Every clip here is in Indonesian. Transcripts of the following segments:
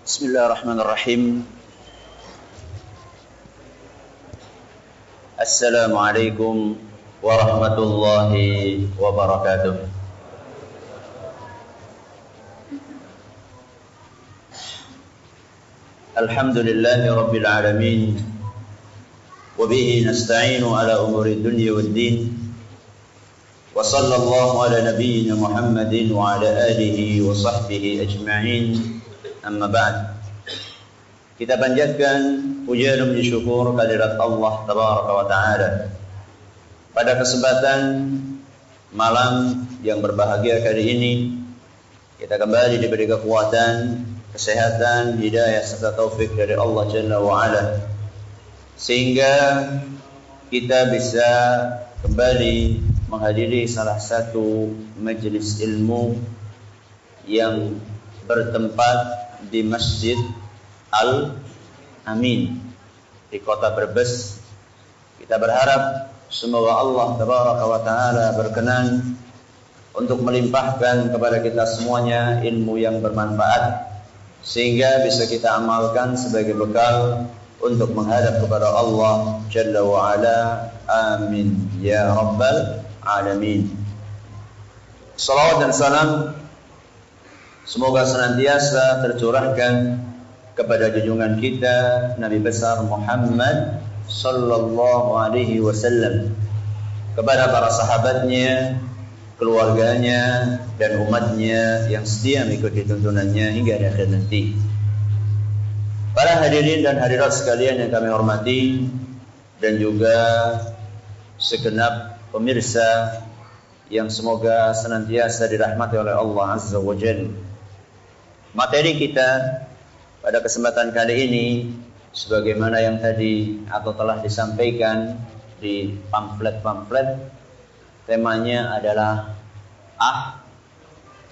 Bismillahirrahmanirrahim. Assalamualaikum warahmatullahi wabarakatuh. Alhamdulillahi rabbil alamin. Wa bihi nasta'inu ala umuri dunya waddin. Wa sallallahu ala nabiyyina Muhammadin wa ala alihi wa sahbihi ajma'in. Amma ba'd. Kita panjatkan puja dan puji syukur kehadirat Allah tabaraka wa taala. Pada kesempatan malam yang berbahagia kali ini, kita kembali diberi kekuatan, kesehatan, hidayah serta taufik dari Allah Jalla wa Ala, sehingga kita bisa kembali menghadiri salah satu majelis ilmu yang bertempat di Masjid Al-Amin di kota Brebes. Kita berharap semoga Allah tabaraka wa taala berkenan untuk melimpahkan kepada kita semuanya ilmu yang bermanfaat, sehingga bisa kita amalkan sebagai bekal untuk menghadap kepada Allah Jalla wa Ala. Amin ya rabbal alamin. Salawat dan salam semoga senantiasa tercurahkan kepada junjungan kita Nabi besar Muhammad sallallahu alaihi wasallam, kepada para sahabatnya, keluarganya dan umatnya yang setia mengikuti tuntunannya hingga akhir nanti. Para hadirin dan hadirat sekalian yang kami hormati, dan juga segenap pemirsa yang semoga senantiasa dirahmati oleh Allah Azza wa Jalla. Materi kita pada kesempatan kali ini, sebagaimana yang tadi atau telah disampaikan di pamflet-pamflet, temanya adalah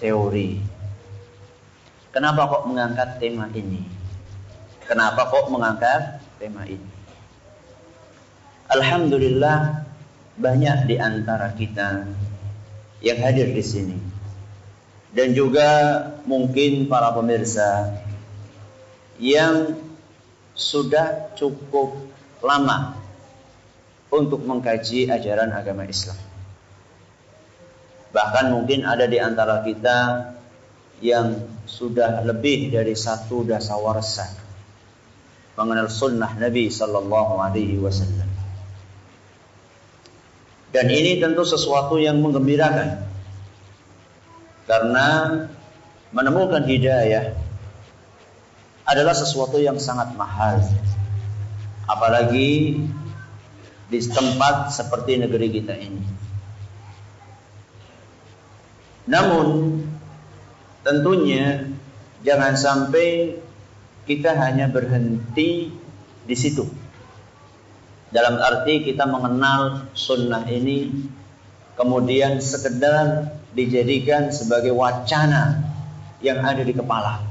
teori. Kenapa kok mengangkat tema ini? Kenapa kok mengangkat tema ini? Alhamdulillah, banyak di antara kita yang hadir di sini, dan juga mungkin para pemirsa yang sudah cukup lama untuk mengkaji ajaran agama Islam. Bahkan mungkin ada di antara kita yang sudah lebih dari satu dasawarsa mengenal sunnah Nabi sallallahu alaihi wasallam. Dan ini tentu sesuatu yang menggembirakan, karena menemukan hidayah adalah sesuatu yang sangat mahal, apalagi di tempat seperti negeri kita ini. Namun tentunya jangan sampai kita hanya berhenti di situ, dalam arti kita mengenal sunnah ini kemudian sekedar dijadikan sebagai wacana yang ada di kepala,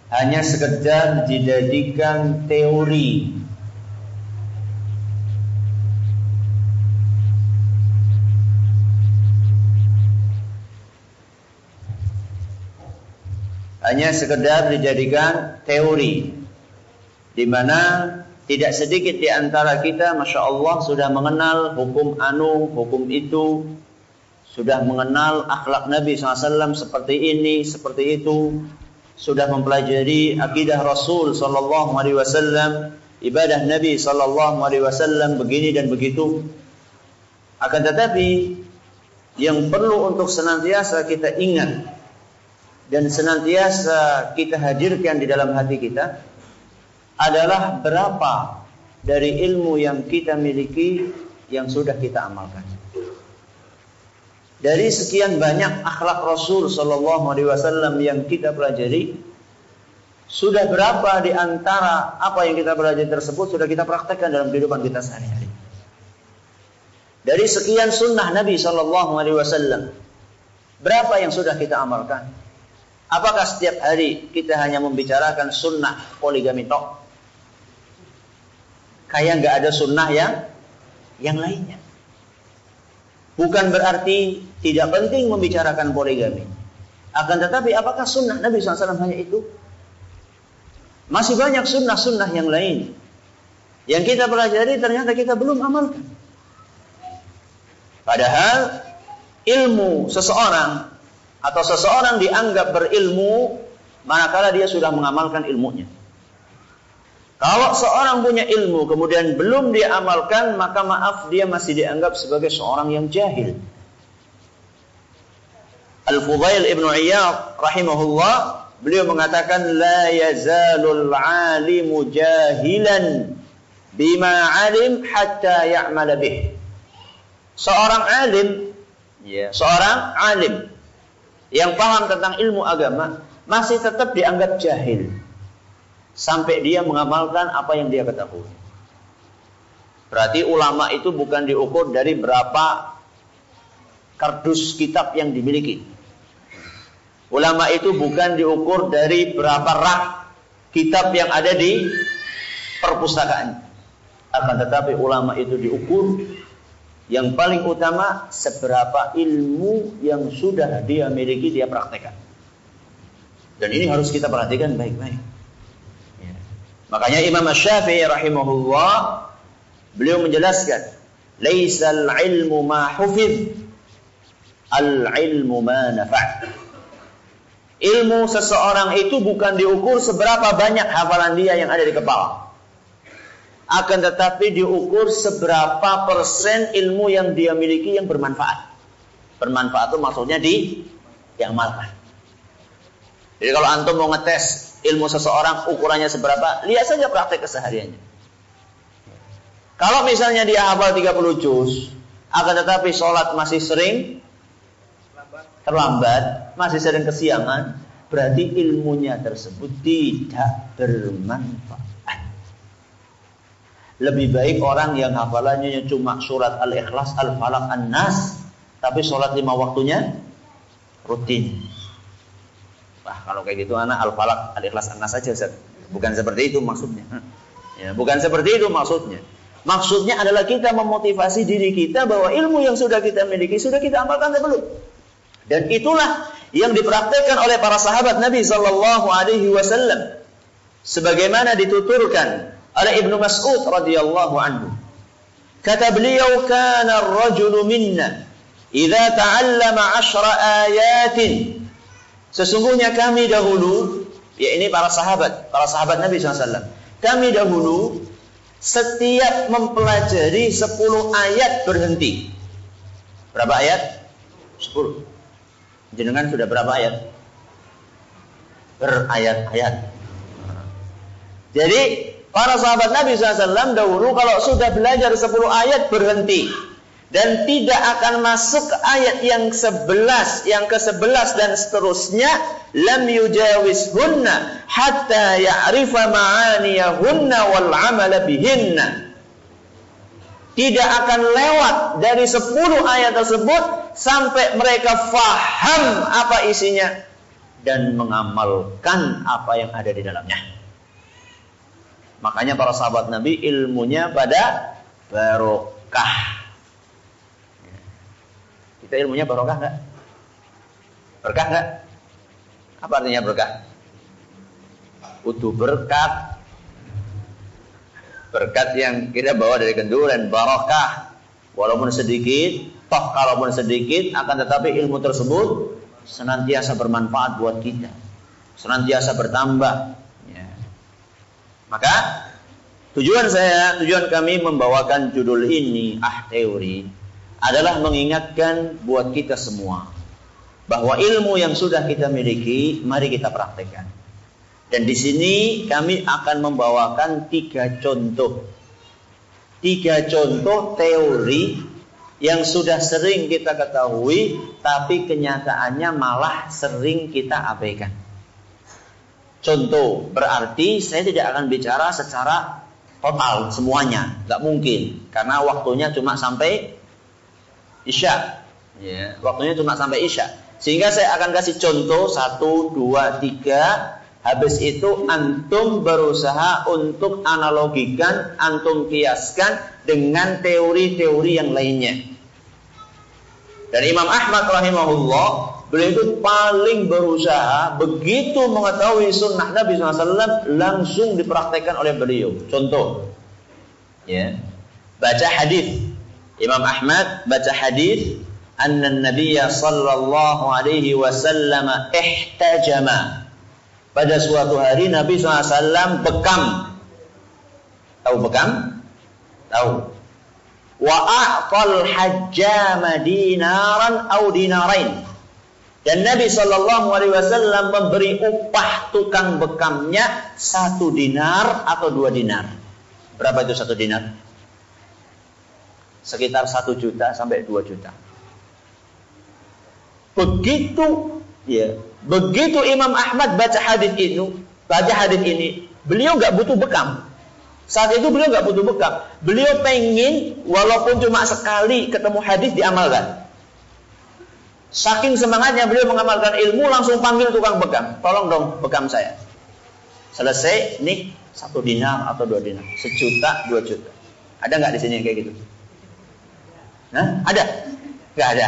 hanya sekedar dijadikan teori. Hanya sekedar dijadikan teori, di mana tidak sedikit di antara kita, Masya Allah, sudah mengenal hukum anu, hukum itu, sudah mengenal akhlak Nabi SAW seperti ini, seperti itu, sudah mempelajari akidah Rasul SAW, ibadah Nabi SAW begini dan begitu. Akan tetapi yang perlu untuk senantiasa kita ingat dan senantiasa kita hadirkan di dalam hati kita adalah berapa dari ilmu yang kita miliki yang sudah kita amalkan. Dari sekian banyak akhlak Rasul sallallahu alaihi wasallam yang kita pelajari, sudah berapa di antara apa yang kita pelajari tersebut sudah kita praktekkan dalam kehidupan kita sehari-hari. Dari sekian sunnah Nabi sallallahu alaihi wasallam, berapa yang sudah kita amalkan? Apakah setiap hari kita hanya membicarakan sunnah poligami tok? Kayak nggak ada sunnah yang lainnya. Bukan berarti tidak penting membicarakan poligami. Akan tetapi apakah sunnah Nabi SAW hanya itu? Masih banyak sunnah-sunnah yang lain yang kita pelajari ternyata kita belum amalkan. Padahal ilmu seseorang atau seseorang dianggap berilmu manakala dia sudah mengamalkan ilmunya. Kalau seorang punya ilmu kemudian belum dia amalkan, maka maaf, dia masih dianggap sebagai seorang yang jahil. Al-Fudail Ibn Iyad rahimahullah, beliau mengatakan la yazalul alimu jahilan bima alim hatta ya'mal bih. Seorang alim yang paham tentang ilmu agama masih tetap dianggap jahil sampai dia mengamalkan apa yang dia ketahui. Berarti ulama itu bukan diukur dari berapa kardus kitab yang dimiliki. Ulama itu bukan diukur dari berapa rak kitab yang ada di perpustakaan. Akan tetapi ulama itu diukur yang paling utama seberapa ilmu yang sudah dia miliki dia praktekkan. Dan ini harus kita perhatikan baik-baik. Ya. Makanya Imam Asy-Syafi'i rahimahullah, beliau menjelaskan, laisal ilmu ma hufidh, al ilmu ma nafa'. Ilmu seseorang itu bukan diukur seberapa banyak hafalan dia yang ada di kepala. Akan tetapi diukur seberapa persen ilmu yang dia miliki yang bermanfaat. Bermanfaat itu maksudnya diamalkan. Jadi kalau antum mau ngetes ilmu seseorang ukurannya seberapa, lihat saja praktek kesehariannya. Kalau misalnya dia hafal 30 juz, akan tetapi sholat masih sering terlambat, masih sering kesiangan, berarti ilmunya tersebut tidak bermanfaat. Lebih baik orang yang hafalannya cuma surat Al-Ikhlas, Al-Falaq, An-Nas, tapi sholat 5 waktunya rutin. Wah, kalau kayak gitu anak Al-Falaq, Al-Ikhlas, An-Nas saja, Ustaz. Bukan seperti itu maksudnya. Ya, bukan seperti itu maksudnya. Maksudnya adalah kita memotivasi diri kita bahwa ilmu yang sudah kita miliki sudah kita amalkan atau belum. Dan itulah yang dipraktikkan oleh para sahabat Nabi sallallahu alaihi wasallam sebagaimana dituturkan oleh Ibnu Mas'ud radhiyallahu anhu. Kata beliau, kana ar-rajulu minna idza ta'allama 10 ayatin. Sesungguhnya kami dahulu, ya ini para sahabat Nabi SAW. Kami dahulu setiap mempelajari 10 ayat berhenti. Berapa ayat? 10. Jenengan sudah berapa ayat? Berayat-ayat. Jadi para sahabat Nabi SAW dahulu kalau sudah belajar 10 ayat berhenti. Dan tidak akan masuk ke ayat yang 11, yang ke-11 dan seterusnya. Lam yujawizhunna hatta ya'rifa ma'aniyahunna wal 'amala bihinna. Tidak akan lewat dari 10 ayat tersebut sampai mereka faham apa isinya dan mengamalkan apa yang ada di dalamnya. Makanya para sahabat Nabi ilmunya pada barokah. Kita ilmunya barokah enggak? Berkah enggak? Apa artinya berkah? Utuh berkat. Berkat yang kita bawa dari kenduran, barokah. Walaupun sedikit, toh kalaupun sedikit, akan tetapi ilmu tersebut senantiasa bermanfaat buat kita, senantiasa bertambah. Ya. Maka tujuan kami membawakan judul ini, teori, adalah mengingatkan buat kita semua bahwa ilmu yang sudah kita miliki, mari kita praktekkan. Dan di sini kami akan membawakan 3 contoh. 3 contoh teori yang sudah sering kita ketahui, tapi kenyataannya malah sering kita abaikan. Contoh, berarti saya tidak akan bicara secara total semuanya. Gak mungkin, karena waktunya cuma sampai Isya. Ya, waktunya cuma sampai Isya. Sehingga saya akan kasih contoh 1, 2, 3. Habis itu antum berusaha untuk analogikan, antum kiaskan dengan teori-teori yang lainnya. Dan Imam Ahmad rahimahullah, beliau itu paling berusaha begitu mengetahui sunnah Nabi SAW langsung dipraktekkan oleh beliau. Contoh, ya, baca hadis. Imam Ahmad baca hadis, anna Nabiyya sallallahu alaihi wasallam ihtajama. Pada suatu hari Nabi SAW bekam. Tahu bekam? Tahu. Wa a'tal hajjama dinaran au dinarain. Dan Nabi SAW memberi upah tukang bekamnya 1 dinar atau 2 dinar. Berapa itu 1 dinar? Sekitar 1 juta sampai 2 juta. Begitu Imam Ahmad baca hadis ini, beliau nggak butuh bekam. Saat itu beliau nggak butuh bekam. Beliau pengen walaupun cuma sekali ketemu hadis diamalkan. Saking semangatnya beliau mengamalkan ilmu, langsung panggil tukang bekam. Tolong dong bekam saya. Selesai, nih 1 dinar atau 2 dinar, 1 juta, 2 juta. Ada nggak di sini kayak gitu? Nah, ada? Nggak ada.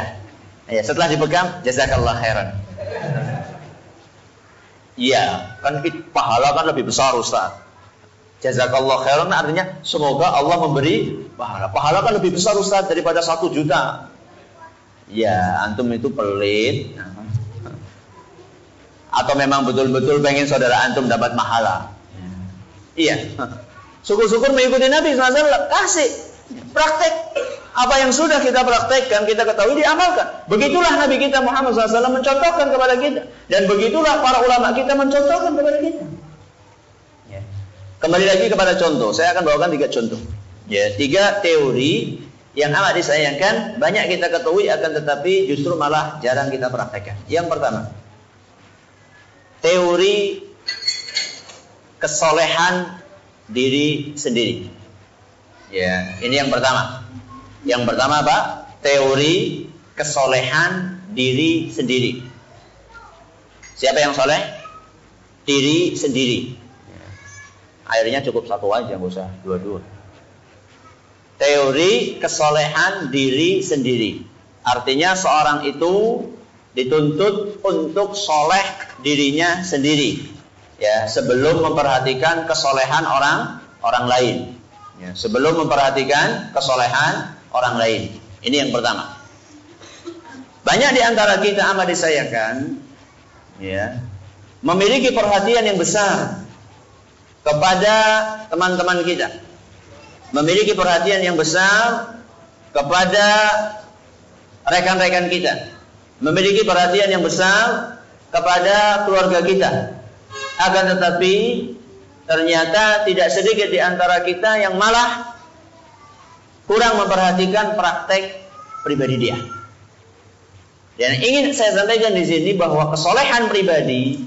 Ya, setelah dibekam, jazakallah khairan. Iya, kan pahala kan lebih besar Ustaz. Jazakallah khairan artinya semoga Allah memberi pahala. Pahala kan lebih besar Ustaz daripada 1 juta. Ya, antum itu pelit. Atau memang betul-betul pengen saudara antum dapat pahala. Iya. Syukur-syukur mengikuti Nabi SAW, kasih praktek. Apa yang sudah kita praktekkan, kita ketahui, diamalkan. Begitulah Nabi kita Muhammad SAW mencontohkan kepada kita. Dan begitulah para ulama kita mencontohkan kepada kita. Ya. Kembali lagi kepada contoh. Saya akan bawakan 3 contoh. Ya, 3 teori yang amat disayangkan, banyak kita ketahui akan tetapi justru malah jarang kita praktekkan. Yang pertama, teori kesolehan diri sendiri. Ya, ini yang pertama. Yang pertama apa? Teori kesolehan diri sendiri. Siapa yang soleh? Diri sendiri. Airnya cukup 1 aja, nggak usah 2. Teori kesolehan diri sendiri. Artinya seorang itu dituntut untuk soleh dirinya sendiri. Ya, sebelum memperhatikan kesolehan orang lain. Ya, sebelum memperhatikan kesolehan orang lain. Ini yang pertama. Banyak di antara kita amat disayangkan, ya, memiliki perhatian yang besar kepada teman-teman kita, memiliki perhatian yang besar kepada rekan-rekan kita, memiliki perhatian yang besar kepada keluarga kita. Akan tetapi ternyata tidak sedikit di antara kita yang malah kurang memperhatikan praktek pribadi dia. Dan ingin saya sampaikan di sini bahwa kesolehan pribadi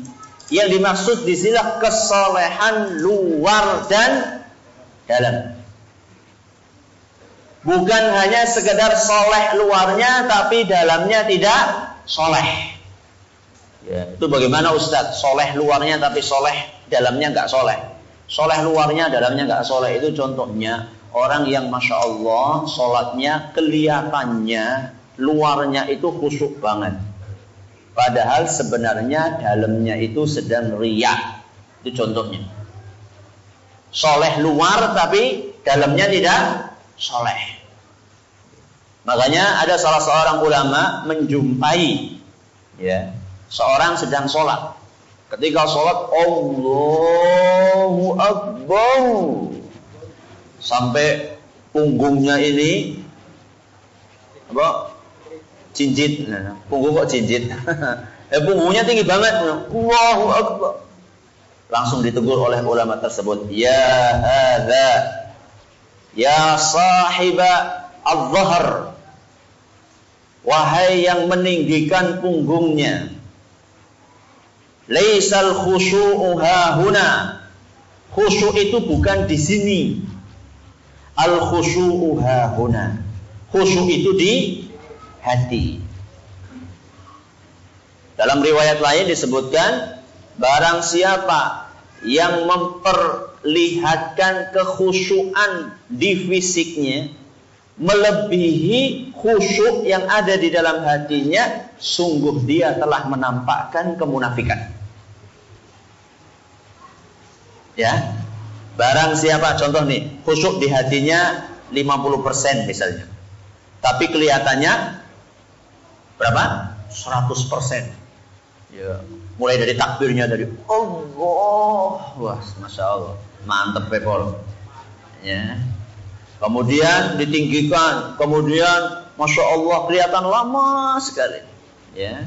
yang dimaksud di sini kesolehan luar dan dalam. Bukan hanya sekedar soleh luarnya tapi dalamnya tidak soleh. Ya, itu bagaimana Ustadz? Soleh luarnya tapi soleh dalamnya nggak soleh. Soleh luarnya dalamnya nggak soleh, itu contohnya orang yang Masya Allah sholatnya kelihatannya luarnya itu khusyuk banget, padahal sebenarnya dalamnya itu sedang riya. Itu contohnya. Soleh luar tapi dalamnya tidak soleh. Makanya ada salah seorang ulama menjumpai, ya, seorang sedang sholat. Ketika sholat, Allahu Akbar, sampai punggungnya ini apa? Jinjit. Punggung kok jinjit? Punggungnya tinggi banget. Allahu Akbar. Langsung ditegur oleh ulama tersebut. Ya hadza, ya sahiba al-dhahr, wahai yang meninggikan punggungnya, laisal khusyu'u hahuna, khusyuk itu bukan di sini. Al khusyu'u hahuna, khusyuk itu di hati. Dalam riwayat lain disebutkan, barang siapa yang memperlihatkan kekhusyuan di fisiknya, melebihi khusyuk yang ada di dalam hatinya, sungguh dia telah menampakkan kemunafikan. Ya, barang siapa, contoh nih, khusyuk di hatinya 50% misalnya, tapi kelihatannya berapa? 100%. Ya, mulai dari takbirnya dari Allah, wah, masya Allah, mantep pepol. Ya. Kemudian ditinggikan, kemudian masya Allah kelihatan lama sekali. Ya.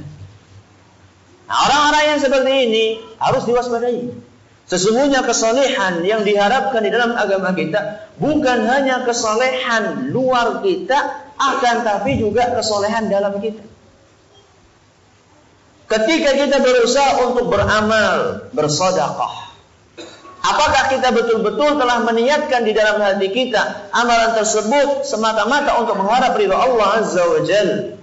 Nah, orang-orang yang seperti ini harus diwaspadai. Sesungguhnya kesalehan yang diharapkan di dalam agama kita bukan hanya kesalehan luar kita, akan tapi juga kesalehan dalam kita. Ketika kita berusaha untuk beramal, bersedekah, apakah kita betul-betul telah meniatkan di dalam hati kita amalan tersebut semata-mata untuk mengharap ridha Allah Azza wa Jalla,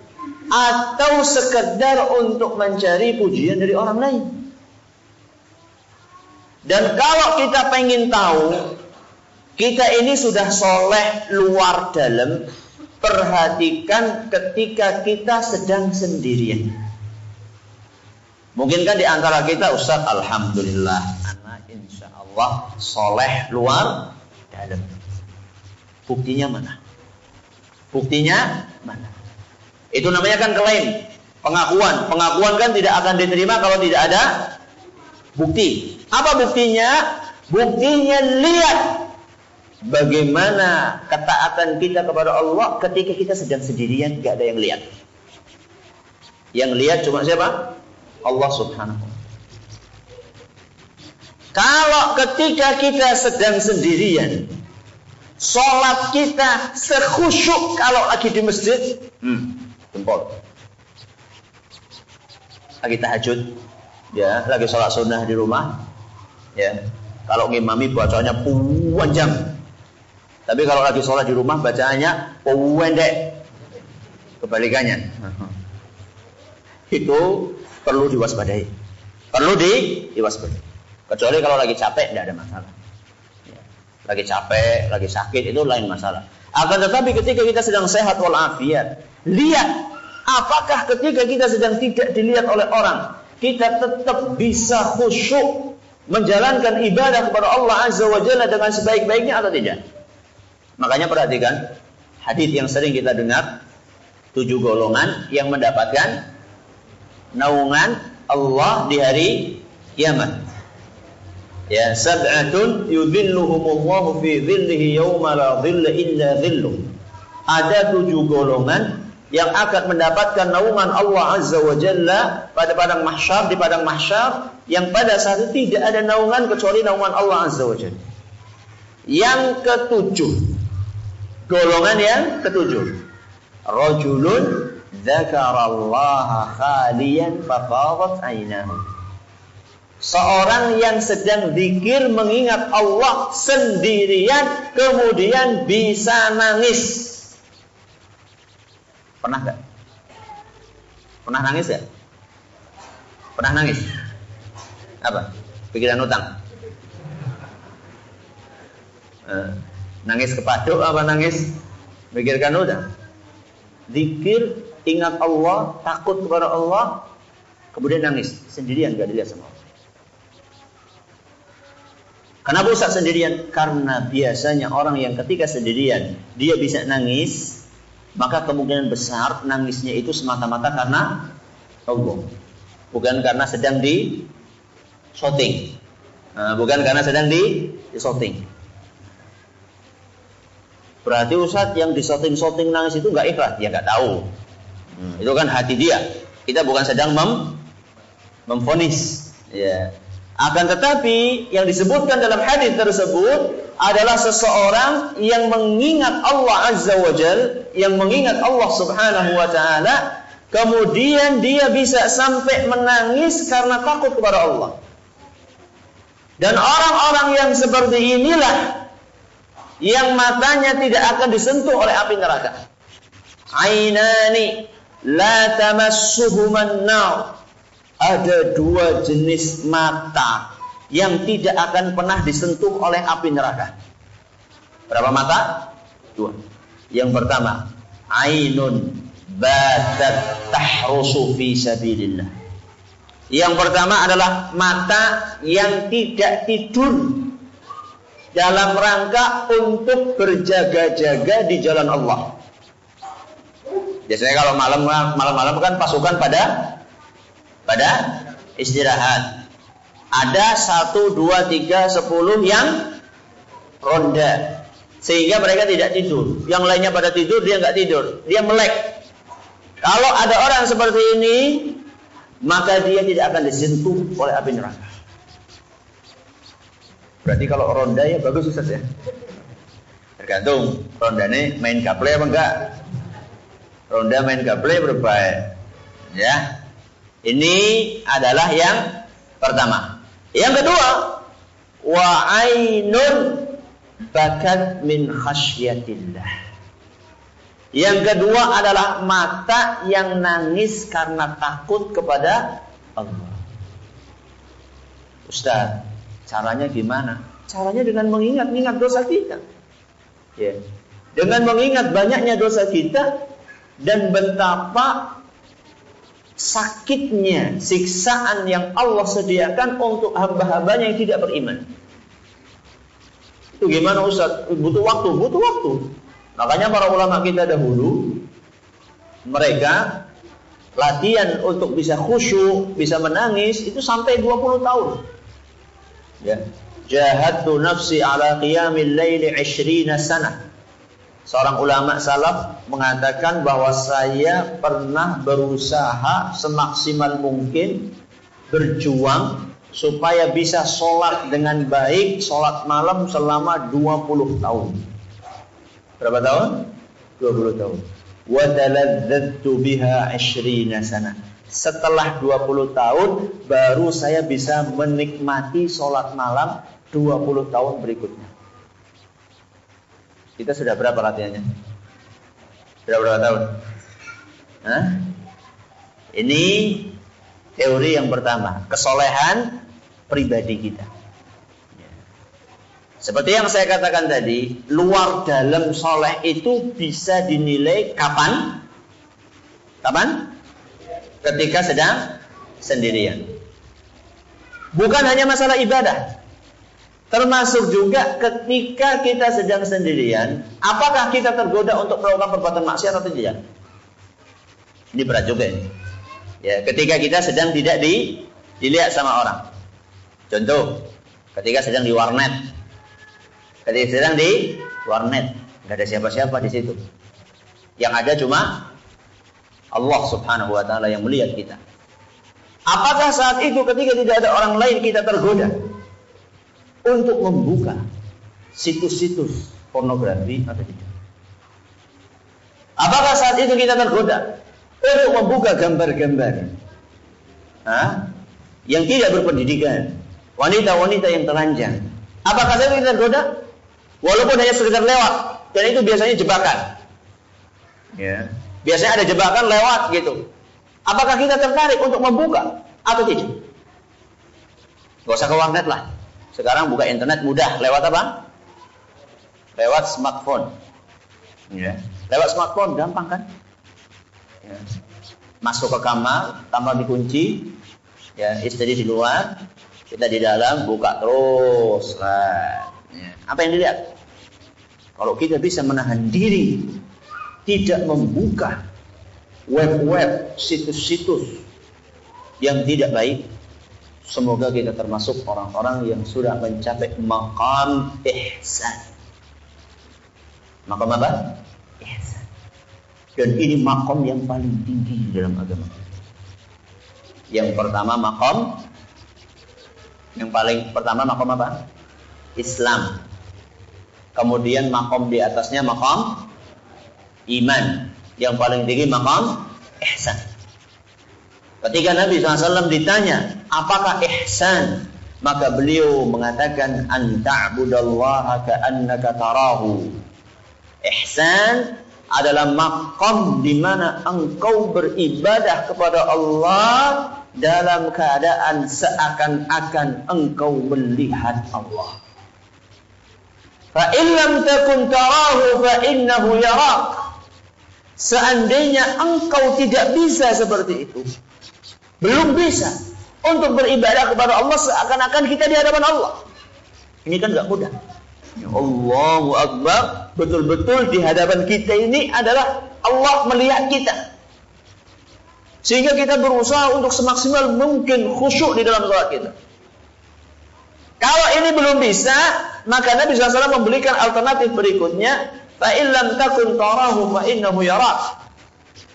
atau sekedar untuk mencari pujian dari orang lain? Dan kalau kita pengen tahu kita ini sudah soleh luar dalam, perhatikan ketika kita sedang sendirian. Mungkin kan di antara kita, Ustaz, alhamdulillah, anak insya Allah soleh luar dalam. Buktinya mana? Buktinya mana? Itu namanya kan klaim, pengakuan. Pengakuan kan tidak akan diterima kalau tidak ada bukti. Apa buktinya? Buktinya lihat bagaimana ketaatan kita kepada Allah ketika kita sedang sendirian, gak ada yang lihat. Yang lihat cuma siapa? Allah Subhanahu wa ta'ala. Kalau ketika kita sedang sendirian, sholat kita sekhusyuk kalau lagi di masjid, jempol. Lagi tahajud, ya, lagi sholat sunnah di rumah, ya. Kalau ngimami bacanya panjang, tapi kalau lagi sholat di rumah bacaannya pendek, kebalikannya. Itu perlu diwaspadai. Perlu diwaspadai. Kecuali kalau lagi capek, tidak ada masalah. Ya. Lagi capek, lagi sakit, itu lain masalah. Akan tetapi ketika kita sedang sehat walafiat, lihat apakah ketika kita sedang tidak dilihat oleh orang, kita tetap bisa khusyuk menjalankan ibadah kepada Allah Azza wa Jalla dengan sebaik-baiknya atau tidak. Makanya perhatikan hadis yang sering kita dengar, 7 golongan yang mendapatkan naungan Allah di hari kiamat. Ya, sab'atun yudhilluhumullahu fi dhillihi yawma la dhilla illa dhilluh. Ada 7 golongan yang akan mendapatkan naungan Allah Azza wa Jalla pada padang mahsyar, di padang mahsyar, yang pada saat itu tidak ada naungan kecuali naungan Allah Azza wa Jalla. Yang ketujuh, golongan yang ketujuh, rajulun dzakarallaha khaliyan fafadat ainahu. Seorang yang sedang zikir mengingat Allah sendirian kemudian bisa nangis. Pernah gak? Pernah nangis ya? Pernah nangis? Apa? Pikiran utang? Nangis kepaduk apa nangis pikirkan utang? Zikir, ingat Allah, takut kepada Allah, kemudian nangis sendirian, gak dilihat sama Allah. Kenapa Ustaz sendirian? Karena biasanya orang yang ketika sendirian dia bisa nangis, maka kemungkinan besar nangisnya itu semata-mata karena Allah, bukan karena sedang di shooting, bukan karena sedang di shooting. Berarti Ustaz yang di shooting nangis itu nggak ikhlas, dia nggak tahu. Itu kan hati dia. Kita bukan sedang memvonis. Ya. Akan tetapi yang disebutkan dalam hadis tersebut adalah seseorang yang mengingat Allah Azza wa Jalla, yang mengingat Allah Subhanahu wa ta'ala, kemudian dia bisa sampai menangis karena takut kepada Allah. Dan orang-orang yang seperti inilah yang matanya tidak akan disentuh oleh api neraka. Ainani la tamassuhuman nar. Ada 2 jenis mata yang tidak akan pernah disentuh oleh api neraka. Berapa mata? 2. Yang pertama, ainun batat tahrusu fi sabilillah. Yang pertama adalah mata yang tidak tidur dalam rangka untuk berjaga-jaga di jalan Allah. Biasanya kalau malam-malam kan pasukan pada istirahat. Ada 1, 2, 3, 10 yang ronda. Sehingga mereka tidak tidur. Yang lainnya pada tidur, dia nggak tidur. Dia melek. Kalau ada orang seperti ini, maka dia tidak akan disentuh oleh api neraka. Berarti kalau ronda ya bagus Ustaz ya. Tergantung rondanya main gaple apa enggak. Ronda main gaple berbahaya. Ya. Ini adalah yang pertama. Yang kedua, wa ainun bakat min khasyatillah. Yang kedua adalah mata yang nangis karena takut kepada Allah. Ustaz, caranya gimana? Caranya dengan mengingat dosa kita. Ya. Dengan mengingat banyaknya dosa kita dan betapa sakitnya siksaan yang Allah sediakan untuk hamba-hambanya yang tidak beriman. Itu gimana Ustaz? Butuh waktu. Makanya para ulama kita dahulu, mereka latihan untuk bisa khusyuk, bisa menangis itu sampai 20 tahun. Ya. Jahadtu nafsi ala qiyamil laili 20 sana. Seorang ulama salaf mengatakan bahwa saya pernah berusaha semaksimal mungkin berjuang supaya bisa sholat dengan baik, sholat malam selama 20 tahun. Berapa tahun? 20 tahun. Wa taladzadtu biha 20 sana. Setelah 20 tahun baru saya bisa menikmati sholat malam 20 tahun berikutnya. Kita sudah berapa latihannya? Sudah berapa tahun? Hah? Ini teori yang pertama, kesolehan pribadi kita. Seperti yang saya katakan tadi, luar dalam soleh itu bisa dinilai kapan? Kapan? Ketika sedang sendirian. Bukan hanya masalah ibadah, termasuk juga ketika kita sedang sendirian, apakah kita tergoda untuk melakukan perbuatan maksiat atau tidak? Ini berat juga ini. Ya, ketika kita sedang tidak dilihat sama orang. Contoh, ketika sedang di warnet. Ketika sedang di warnet, nggak ada siapa-siapa di situ. Yang ada cuma Allah Subhanahu wa taala yang melihat kita. Apakah saat itu ketika tidak ada orang lain kita tergoda untuk membuka situs-situs pornografi atau tidak? Apakah saat itu kita tergoda untuk membuka gambar-gambar yang tidak berpendidikan, wanita-wanita yang telanjang? Apakah saat itu kita tergoda? Walaupun hanya sekedar lewat, dan itu biasanya jebakan. Ya. Biasanya ada jebakan lewat gitu. Apakah kita tertarik untuk membuka atau tidak? Gak usah ke warnet lah. Sekarang buka internet mudah. Lewat apa? Lewat smartphone. Ya. Lewat smartphone gampang kan? Ya. Masuk ke kamar, kamar dikunci, ya, istri di luar, kita di dalam, buka terus. Ya. Apa yang dilihat? Kalau kita bisa menahan diri, tidak membuka web-web, situs-situs yang tidak baik, semoga kita termasuk orang-orang yang sudah mencapai maqam ihsan. Maqam apa? Ihsan. Dan ini maqam yang paling tinggi dalam agama. Yang pertama maqam apa? Islam. Kemudian maqam di atasnya maqam iman. Yang paling tinggi maqam ihsan. Ketika Nabi SAW ditanya, apakah ihsan? Maka beliau mengatakan, an ta'budallaha ka'annaka tarahu. Ihsan adalah maqam di mana engkau beribadah kepada Allah dalam keadaan seakan-akan engkau melihat Allah. Fa in lam takun tarahu fa innahu yarak. Seandainya engkau tidak bisa seperti itu, belum bisa untuk beribadah kepada Allah seakan-akan kita di hadapan Allah. Ini kan gak mudah. Ya Allahu Akbar, betul-betul di hadapan kita ini adalah Allah melihat kita. Sehingga kita berusaha untuk semaksimal mungkin khusyuk di dalam salat kita. Kalau ini belum bisa, maka Nabi SAW memberikan alternatif berikutnya. Fa illam takun tarahu fa innahu yarak.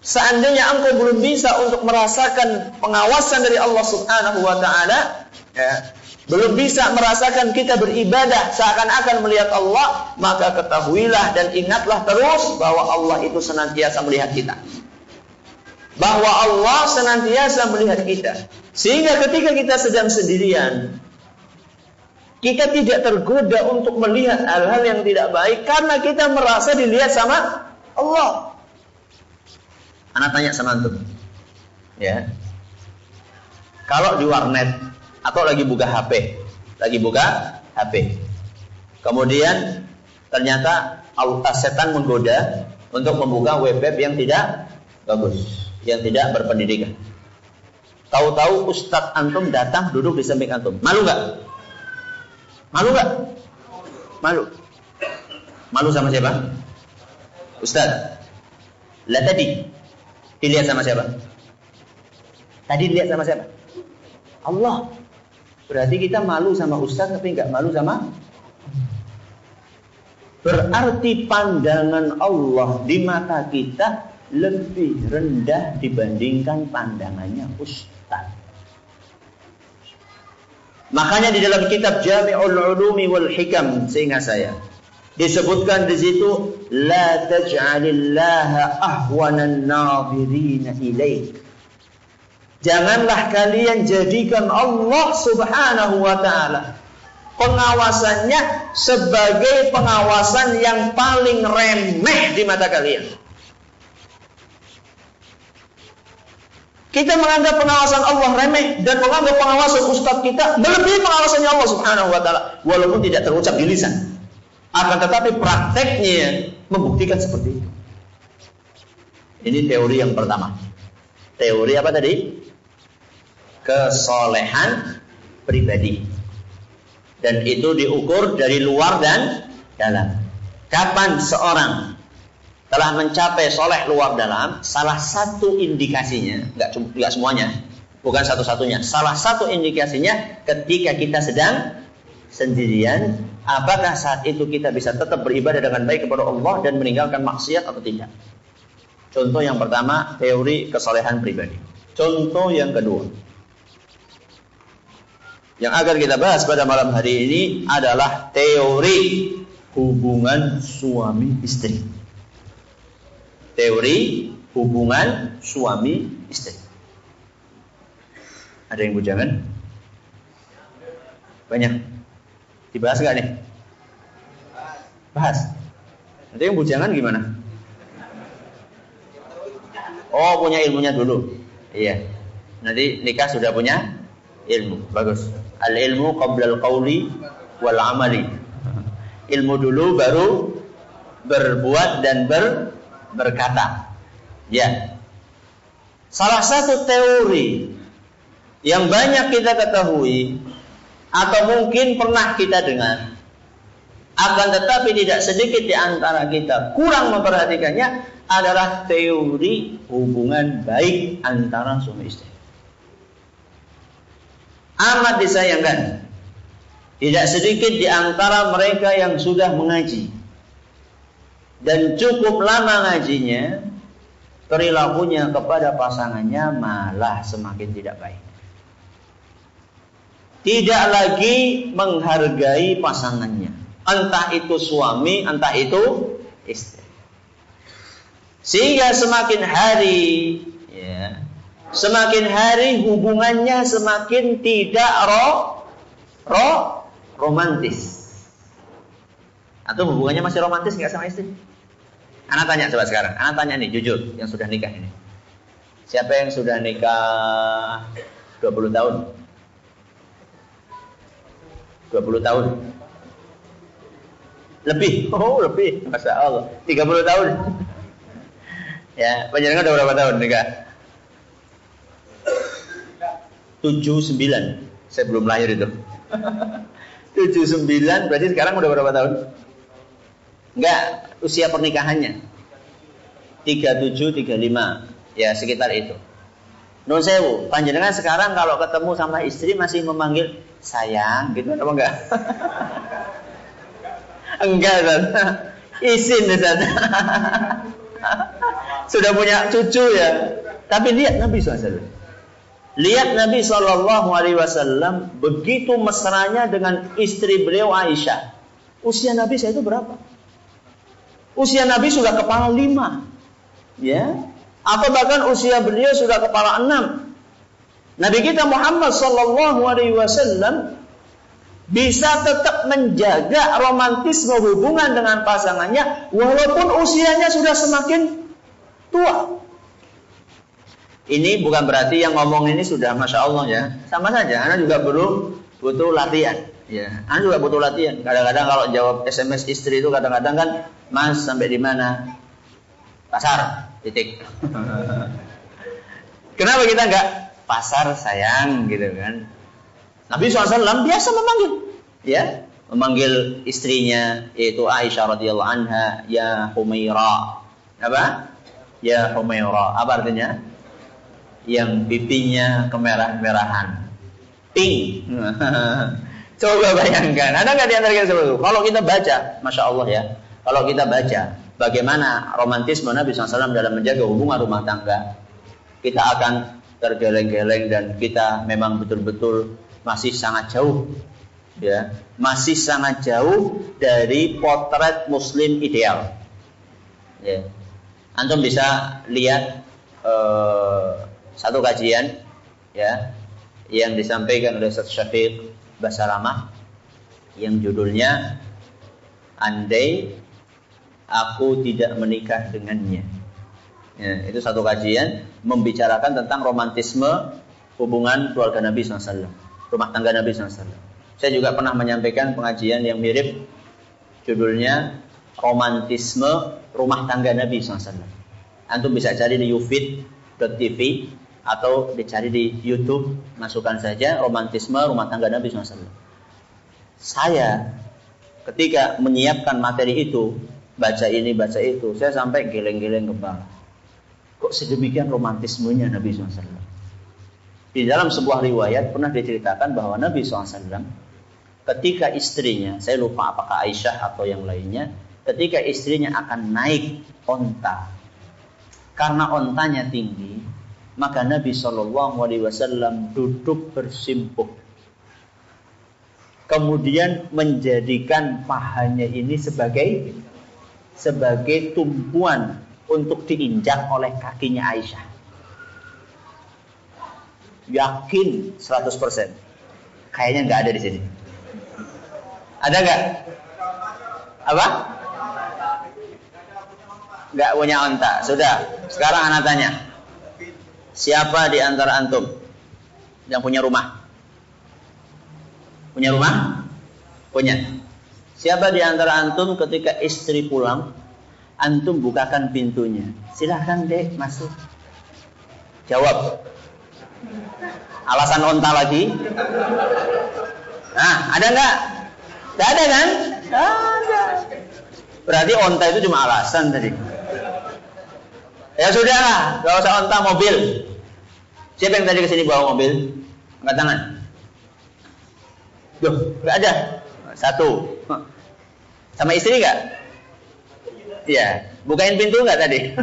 Seandainya engkau belum bisa untuk merasakan pengawasan dari Allah Subhanahu wa taala, ya, belum bisa merasakan kita beribadah seakan-akan melihat Allah, maka ketahuilah dan ingatlah terus bahwa Allah itu senantiasa melihat kita. Bahwa Allah senantiasa melihat kita. Sehingga ketika kita sedang sendirian, kita tidak tergoda untuk melihat hal-hal yang tidak baik karena kita merasa dilihat sama Allah. Anak tanya sama antum, ya, kalau di warnet atau lagi buka HP, kemudian ternyata setan menggoda untuk membuka web-web yang tidak bagus, yang tidak berpendidikan. Tahu-tahu ustadz antum datang duduk di samping antum, malu nggak? Malu nggak? Malu sama siapa? Ustaz. Lah tadi dilihat sama siapa? Allah. Berarti kita malu sama ustaz tapi nggak malu sama. Berarti pandangan Allah di mata kita lebih rendah dibandingkan pandangannya ustaz. Makanya di dalam kitab Jami'ul Ulumi wal Hikam, seingat saya, disebutkan di situ la taj'alillaha ahwanan nadhirina ilaik. Janganlah kalian jadikan Allah Subhanahu wa taala pengawasannya sebagai pengawasan yang paling remeh di mata kalian. Kita menganggap pengawasan Allah remeh dan menganggap pengawasan ustaz kita melebihi pengawasannya Allah Subhanahu wa taala, walaupun tidak terucap di lisan. Akan tetapi prakteknya membuktikan seperti itu. Ini teori yang pertama. Teori apa tadi? Kesolehan pribadi. Dan itu diukur dari luar dan dalam. Kapan seorang telah mencapai soleh luar dalam, salah satu indikasinya, nggak semuanya, bukan satu-satunya, salah satu indikasinya ketika kita sedang sendirian, apakah saat itu kita bisa tetap beribadah dengan baik kepada Allah dan meninggalkan maksiat atau tidak. Contoh yang pertama, teori kesolehan pribadi. Contoh yang kedua, yang akan kita bahas pada malam hari ini adalah teori hubungan suami istri. Teori hubungan suami istri. Ada yang bujangan? Banyak. Dibahas gak nih? Bahas. Nanti yang bujangan gimana? Oh, punya ilmunya dulu. Iya. Nanti nikah sudah punya ilmu. Bagus. Al-ilmu qablal qawli wal amali. Ilmu dulu baru berbuat dan berkata. Ya. Salah satu teori yang banyak kita ketahui atau mungkin pernah kita dengar, akan tetapi tidak sedikit di antara kita kurang memperhatikannya, adalah teori hubungan baik antara suami istri. Amat disayangkan, tidak sedikit di antara mereka yang sudah mengaji dan cukup lama ngajinya, perilakunya kepada pasangannya malah semakin tidak baik. Tidak lagi menghargai pasangannya, entah itu suami, entah itu istri. Sehingga semakin hari, semakin hari hubungannya semakin tidak romantis. Atau hubungannya masih romantis nggak sama istri? Anak tanya coba sekarang, anak tanya nih jujur, yang sudah nikah ini. Siapa yang sudah nikah 20 tahun? 20 tahun. Lebih. Oh, lebih. Masya Allah. 30 tahun. Ya, panjenengan udah berapa tahun nikah? 79. Saya belum lahir itu. 79 berarti sekarang udah berapa tahun? Enggak, usia pernikahannya 37, 35. Ya, sekitar itu. Nun sewu, panjenengan sekarang kalau ketemu sama istri masih memanggil sayang gitu apa enggak? Enggak, Ustaz. Izin, Ustaz. Sudah punya cucu ya. Tapi lihat Nabi SAW. Lihat Nabi SAW begitu mesranya dengan istri beliau Aisyah. Usia Nabi saya itu berapa? Usia Nabi sudah kepala 5. Ya. Atau bahkan usia beliau sudah kepala 6. Nabi kita Muhammad SAW bisa tetap menjaga romantisme hubungan dengan pasangannya walaupun usianya sudah semakin tua. Ini bukan berarti yang ngomong ini sudah Masya Allah ya. Sama saja, anak juga butuh latihan. Ya, anak juga butuh latihan. Kadang-kadang kalau jawab SMS istri itu kadang-kadang kan, Mas sampai di mana? Pasar, titik. Kenapa kita enggak pasar sayang gitu kan? Nabi SAW biasa memanggil, ya, memanggil istrinya yaitu Aisyah radhiyallahu anha, ya Humaira. Apa? Ya Humaira. Apa artinya? Yang pipinya kemerah-merahan, pink. Coba bayangkan, ada nggak di antara kita seperti itu? Kalau kita baca, Masya Allah ya, kalau kita baca bagaimana romantisme Nabi SAW dalam menjaga hubungan rumah tangga, kita akan tergeleng-geleng dan kita memang betul-betul masih sangat jauh, ya, masih sangat jauh dari potret Muslim ideal. Ya. Antum bisa lihat satu kajian, ya, yang disampaikan oleh Ustaz Syafiq Basalamah yang judulnya Andai Aku Tidak Menikah Dengannya. Ya, itu satu kajian membicarakan tentang romantisme hubungan keluarga Nabi SAW, rumah tangga Nabi SAW. Saya juga pernah menyampaikan pengajian yang mirip, judulnya Romantisme Rumah Tangga Nabi SAW. Antum bisa cari di ufit.tv atau dicari di YouTube, masukkan saja romantisme rumah tangga Nabi SAW. Saya ketika menyiapkan materi itu, baca ini, baca itu, saya sampai geleng-geleng kepala. Kok sedemikian romantismenya Nabi SAW? Di dalam sebuah riwayat pernah diceritakan bahwa Nabi SAW ketika istrinya, saya lupa apakah Aisyah atau yang lainnya, ketika istrinya akan naik onta, karena ontanya tinggi, maka Nabi SAW duduk bersimpuh, kemudian menjadikan pahanya ini sebagai tumpuan untuk diinjak oleh kakinya Aisyah. Yakin 100%. Kayaknya nggak ada di sini. Ada nggak? Apa? Nggak punya onta. Sudah. Sekarang anak tanya. Siapa di antara antum yang punya rumah? Punya rumah? Punya. Siapa di antara antum ketika istri pulang, antum bukakan pintunya? Silahkan dek masuk. Jawab. Alasan onta lagi? Nah, ada nggak? Nggak ada kan? Ada. Berarti onta itu cuma alasan tadi. Ya sudahlah, gak usah onta, mobil. Siapa yang tadi kesini bawa mobil? Angkat tangan. Duh, gak ada. Satu. Sama istri gak? Iya. Bukain pintu gak tadi?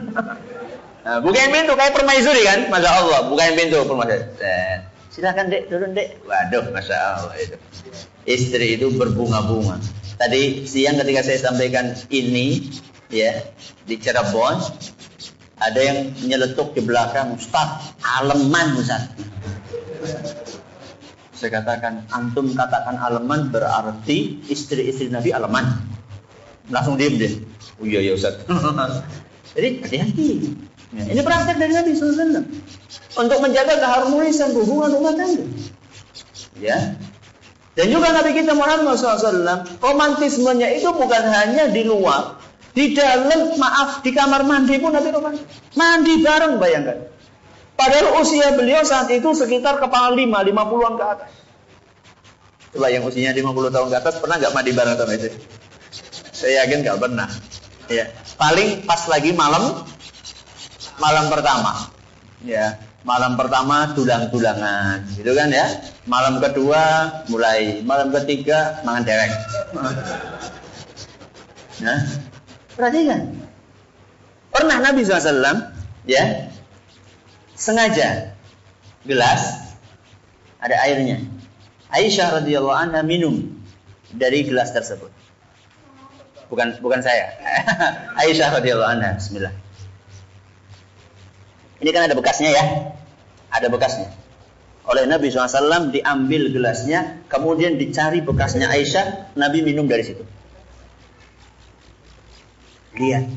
Nah, bukain pintu kayak permaisuri kan? Masya Allah, bukain pintu permaisuri. Silakan dek, turun dek. Waduh, Masya Allah itu. Istri itu berbunga-bunga. Tadi siang ketika saya sampaikan ini, ya, di Cirebon, ada yang nyeletuk di belakang, Ustaz, aleman Ustaz. Saya katakan, antum katakan aleman berarti istri-istri Nabi aleman. Langsung diem deh. Oh iya ya Ustaz. Jadi hati-hati. Ya, ini praktek dari Nabi SAW untuk menjaga keharmonisan hubungan rumah tangga. Ya, Dan juga Nabi kita Muhammad SAW, romantismenya itu bukan hanya di luar, di dalam, di kamar mandi pun Nabi romantis. Mandi bareng, bayangkan. Padahal usia beliau saat itu sekitar kepala 50-an ke atas. Coba yang usianya 50 tahun ke atas, pernah nggak mandi bareng sama itu? Saya yakin nggak pernah. Ya, paling pas lagi malam pertama. Ya, malam pertama tulang-tulangan, gitu kan ya. Malam kedua mulai, malam ketiga mangan derek. Nah, perhatikan. Pernah Nabi SAW, ya, sengaja gelas ada airnya. Aisyah radhiyallahu anha minum dari gelas tersebut. Bukan saya. Aisyah radhiyallahu anha. Bismillah. Ini kan ada bekasnya ya. Ada bekasnya. Oleh Nabi SAW diambil gelasnya, kemudian dicari bekasnya Aisyah, Nabi minum dari situ. Lihat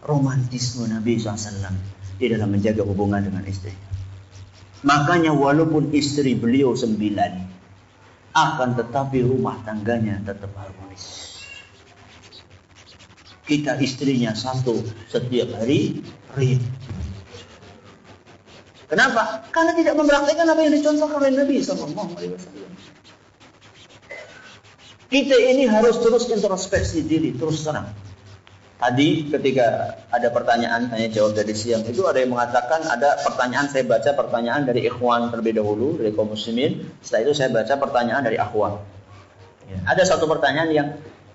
romantisme Nabi SAW di dalam menjaga hubungan dengan istri. Makanya walaupun istri beliau 9, akan tetapi rumah tangganya tetap harmonis. Kita istrinya 1 setiap hari ribut. Kenapa? Karena tidak mempraktikkan apa yang dicontohkan oleh Nabi SAW. Kita ini harus terus introspeksi diri, terus terang. Tadi ketika ada pertanyaan tanya jawab dari siang itu, ada yang mengatakan ada pertanyaan, saya baca pertanyaan dari ikhwan terlebih dahulu, dari kaum muslimin. Setelah itu saya baca pertanyaan dari akhwat. Ya. Ada satu pertanyaan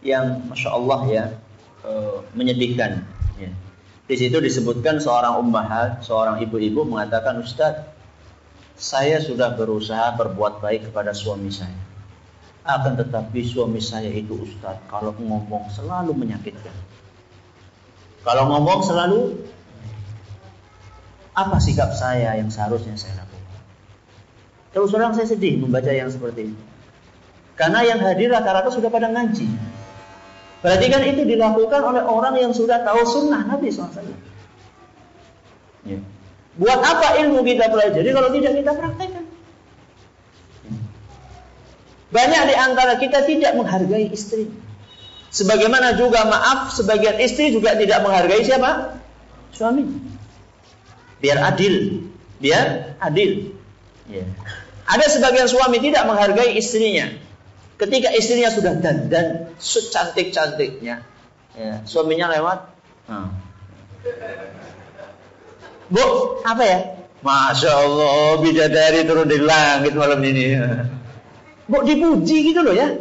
yang masya Allah ya, menyedihkan. Ya. Di situ disebutkan seorang ummahat, seorang ibu-ibu mengatakan, Ustaz, saya sudah berusaha berbuat baik kepada suami saya. Akan tetapi suami saya itu Ustaz, kalau ngomong selalu menyakitkan. Kalau ngomong selalu, apa sikap saya yang seharusnya saya lakukan? Terus terang saya sedih membaca yang seperti ini. Karena yang hadir rata-rata sudah pada ngaji. Berarti kan itu dilakukan oleh orang yang sudah tahu sunnah Nabi SAW. Ya. Buat apa ilmu kita pelajari kalau tidak kita praktekkan? Banyak di antara kita tidak menghargai istri. Sebagaimana juga maaf, sebagian istri juga tidak menghargai siapa? Suami. Biar adil. Ya. Ada sebagian suami tidak menghargai istrinya. Ketika istrinya sudah dandan secantik-cantiknya, ya, suaminya lewat, Bu, apa ya? Masya Allah, bidadari turun dari langit malam ini. Bu, dipuji gitu loh ya.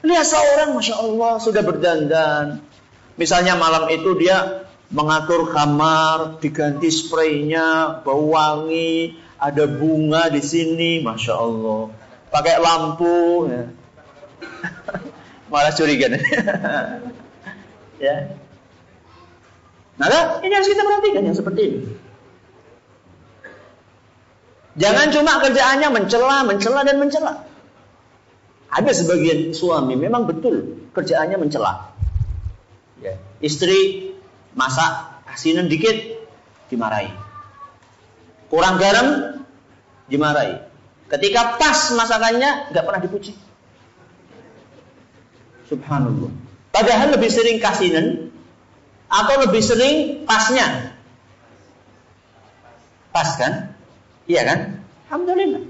Lihat seorang, Masya Allah, sudah berdandan. Misalnya malam itu dia mengatur kamar, diganti spraynya, bau wangi, ada bunga di sini, Masya Allah. Pakai lampu, ya. Malah curiga. Ya. Nah, ini harus kita perhatikan yang seperti ini. Jangan cuma kerjaannya mencela dan mencela. Ada sebagian suami memang betul kerjaannya mencela. Ya. Istri masak asinan dikit dimarahi. Kurang garam dimarahi. Ketika pas masakannya nggak pernah dipuji. Subhanallah. Padahal lebih sering kasinan atau lebih sering pasnya. Pas kan? Iya kan? Alhamdulillah.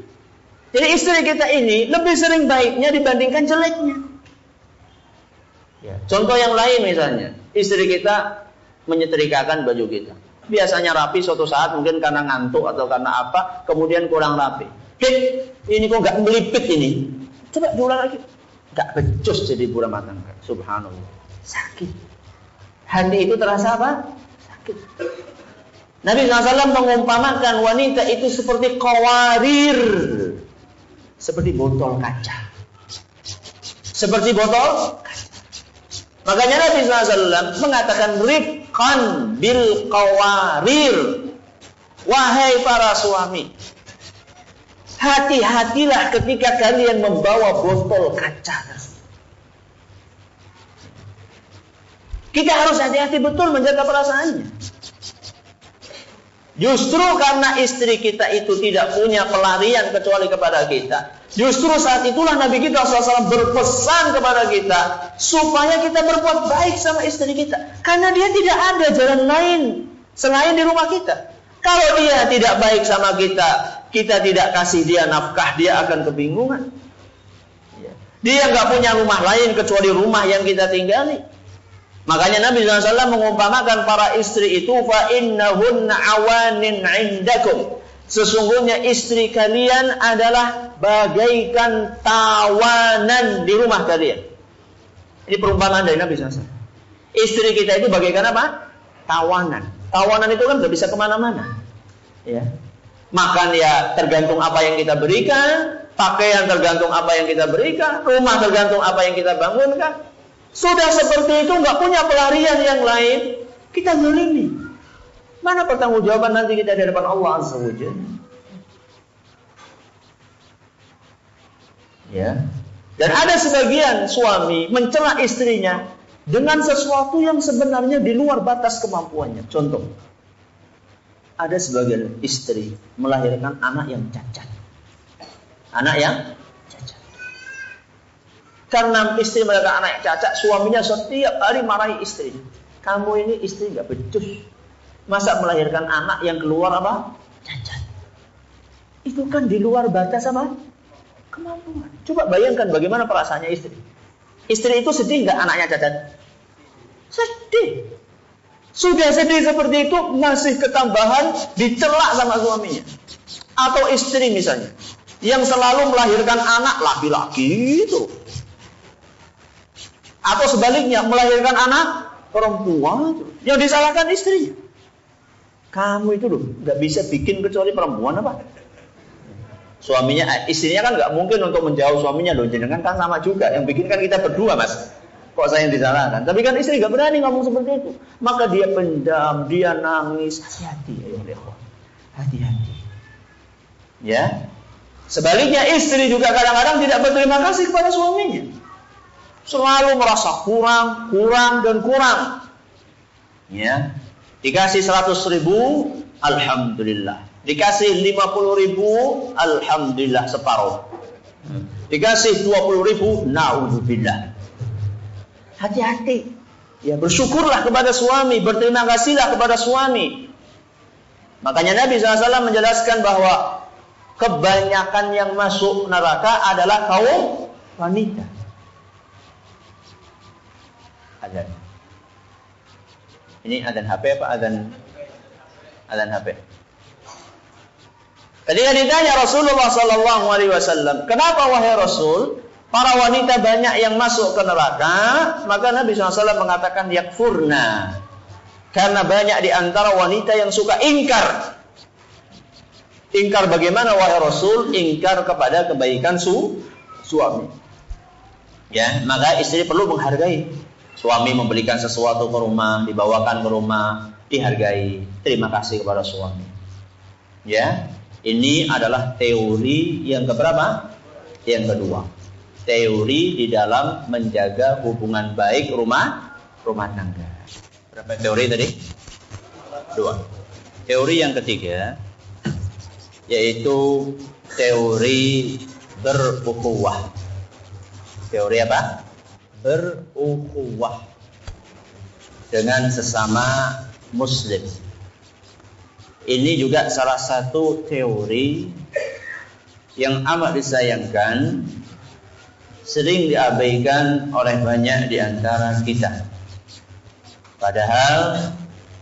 Jadi istri kita ini lebih sering baiknya dibandingkan jeleknya. Ya. Contoh yang lain misalnya, istri kita menyetrikakan baju kita. Biasanya rapi, suatu saat mungkin karena ngantuk atau karena apa, kemudian kurang rapi. Ini kok nggak melipit ini? Coba diulang lagi. Nggak becus jadi ibu rumah tangga. Subhanallah. Sakit. Hati itu terasa apa? Sakit. Nabi SAW mengumpamakan wanita itu seperti qawarir. Seperti botol kaca. Seperti botol kaca. Makanya Nabi SAW mengatakan rifqan bil qawarir. Wahai para suami, hati-hatilah ketika kalian membawa botol kaca. Kita harus hati-hati betul menjaga perasaannya. Justru karena istri kita itu tidak punya pelarian kecuali kepada kita. Justru saat itulah Nabi kita SAW berpesan kepada kita supaya kita berbuat baik sama istri kita. Karena dia tidak ada jalan lain selain di rumah kita. Kalau dia tidak baik sama kita, kita tidak kasih dia nafkah, dia akan kebingungan. Dia nggak punya rumah lain kecuali rumah yang kita tinggali. Makanya Nabi SAW mengumpamakan para istri itu fa innahunna awanin indakum. Sesungguhnya istri kalian adalah bagaikan tawanan di rumah kalian. Ini perumpamaan dari Nabi SAW. Istri kita itu bagaikan apa? Tawanan. Tawanan itu kan nggak bisa kemana-mana. Ya. Makan ya tergantung apa yang kita berikan, pakaian tergantung apa yang kita berikan, rumah tergantung apa yang kita bangunkan. Sudah seperti itu nggak punya pelarian yang lain, kita zalimi. Mana pertanggungjawaban nanti kita di hadapan Allah Azza wa Jalla? Ya. Dan ada sebagian suami mencela istrinya dengan sesuatu yang sebenarnya di luar batas kemampuannya. Contoh, ada sebagian istri melahirkan anak yang cacat. Anak yang cacat. Karena istri melahirkan anak yang cacat, suaminya setiap hari marahi istrinya. Kamu ini istri gak becus. Masa melahirkan anak yang keluar apa? Cacat. Itu kan di luar batas apa? Kemampuan. Coba bayangkan bagaimana perasaannya istri. Istri itu sedih gak anaknya cacat? Sedih. Sudah sedih seperti itu, masih ketambahan dicela sama suaminya. Atau istri misalnya, yang selalu melahirkan anak laki-laki itu. Atau sebaliknya, melahirkan anak perempuan, yang disalahkan istrinya. Kamu itu loh, gak bisa bikin kecuali perempuan apa? Suaminya, istrinya kan gak mungkin untuk menjauh suaminya loh. Jenengan kan sama juga, yang bikin kan kita berdua mas. Kok saya yang disalahkan? Tapi kan istri gak berani ngomong seperti itu. Maka dia pendam, dia nangis. Hati-hati ya, hati-hati. Ya. Sebaliknya istri juga kadang-kadang tidak berterima kasih kepada suaminya. Selalu merasa kurang dan kurang. Ya. Dikasih 100.000, alhamdulillah. Dikasih 50.000, alhamdulillah separuh. Dikasih 20.000, naudzubillah. Hati-hati. Ya, bersyukurlah kepada suami, berterima kasihlah kepada suami. Makanya Nabi SAW menjelaskan bahwa kebanyakan yang masuk neraka adalah kaum wanita. Adzan. Ini adzan HP apa adzan HP? Ketika ditanya Rasulullah SAW, kenapa wahai Rasul, para wanita banyak yang masuk ke neraka? Maka Nabi SAW mengatakan yakfurna. Karena banyak di antara wanita yang suka ingkar. Ingkar bagaimana wahai Rasul? Ingkar kepada kebaikan suami. Ya, maka istri perlu menghargai. Suami membelikan sesuatu ke rumah, dibawakan ke rumah, dihargai. Terima kasih kepada suami. Ya, ini adalah teori yang keberapa? Yang kedua. Teori di dalam menjaga hubungan baik rumah tangga. Berapa teori tadi? 2. Teori yang ketiga yaitu teori berukhuwah. Teori apa? Berukhuwah dengan sesama muslim. Ini juga salah satu teori yang amat disayangkan, sering diabaikan oleh banyak di antara kita. Padahal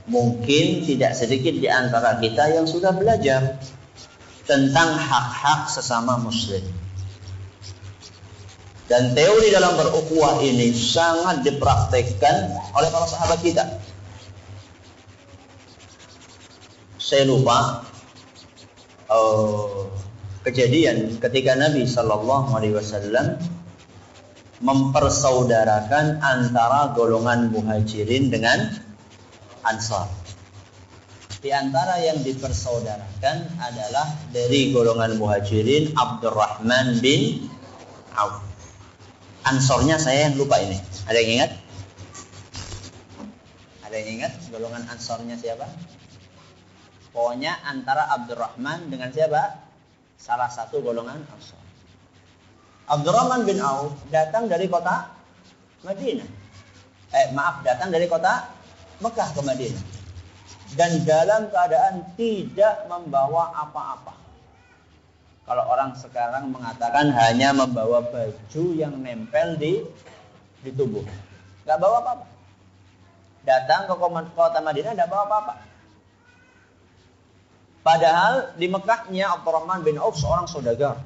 mungkin tidak sedikit di antara kita yang sudah belajar tentang hak-hak sesama muslim. Dan teori dalam berukhuwah ini sangat dipraktekkan oleh para sahabat kita. Saya lupa kejadian ketika Nabi SAW mempersaudarakan antara golongan muhajirin dengan ansar. Di antara yang dipersaudarakan adalah dari golongan muhajirin Abdurrahman bin Auf. Ansornya saya yang lupa ini. Ada yang ingat? Ada yang ingat golongan ansornya siapa? Pokoknya antara Abdurrahman dengan siapa? Salah satu golongan Ansar. Abdurrahman bin Auf datang dari kota Madinah. Datang dari kota Mekah ke Madinah. Dan dalam keadaan tidak membawa apa-apa. Kalau orang sekarang mengatakan hanya membawa baju yang nempel di tubuh. Gak bawa apa-apa. Datang ke kota Madinah tidak bawa apa-apa. Padahal di Mekahnya Abdurrahman bin Auf seorang saudagar.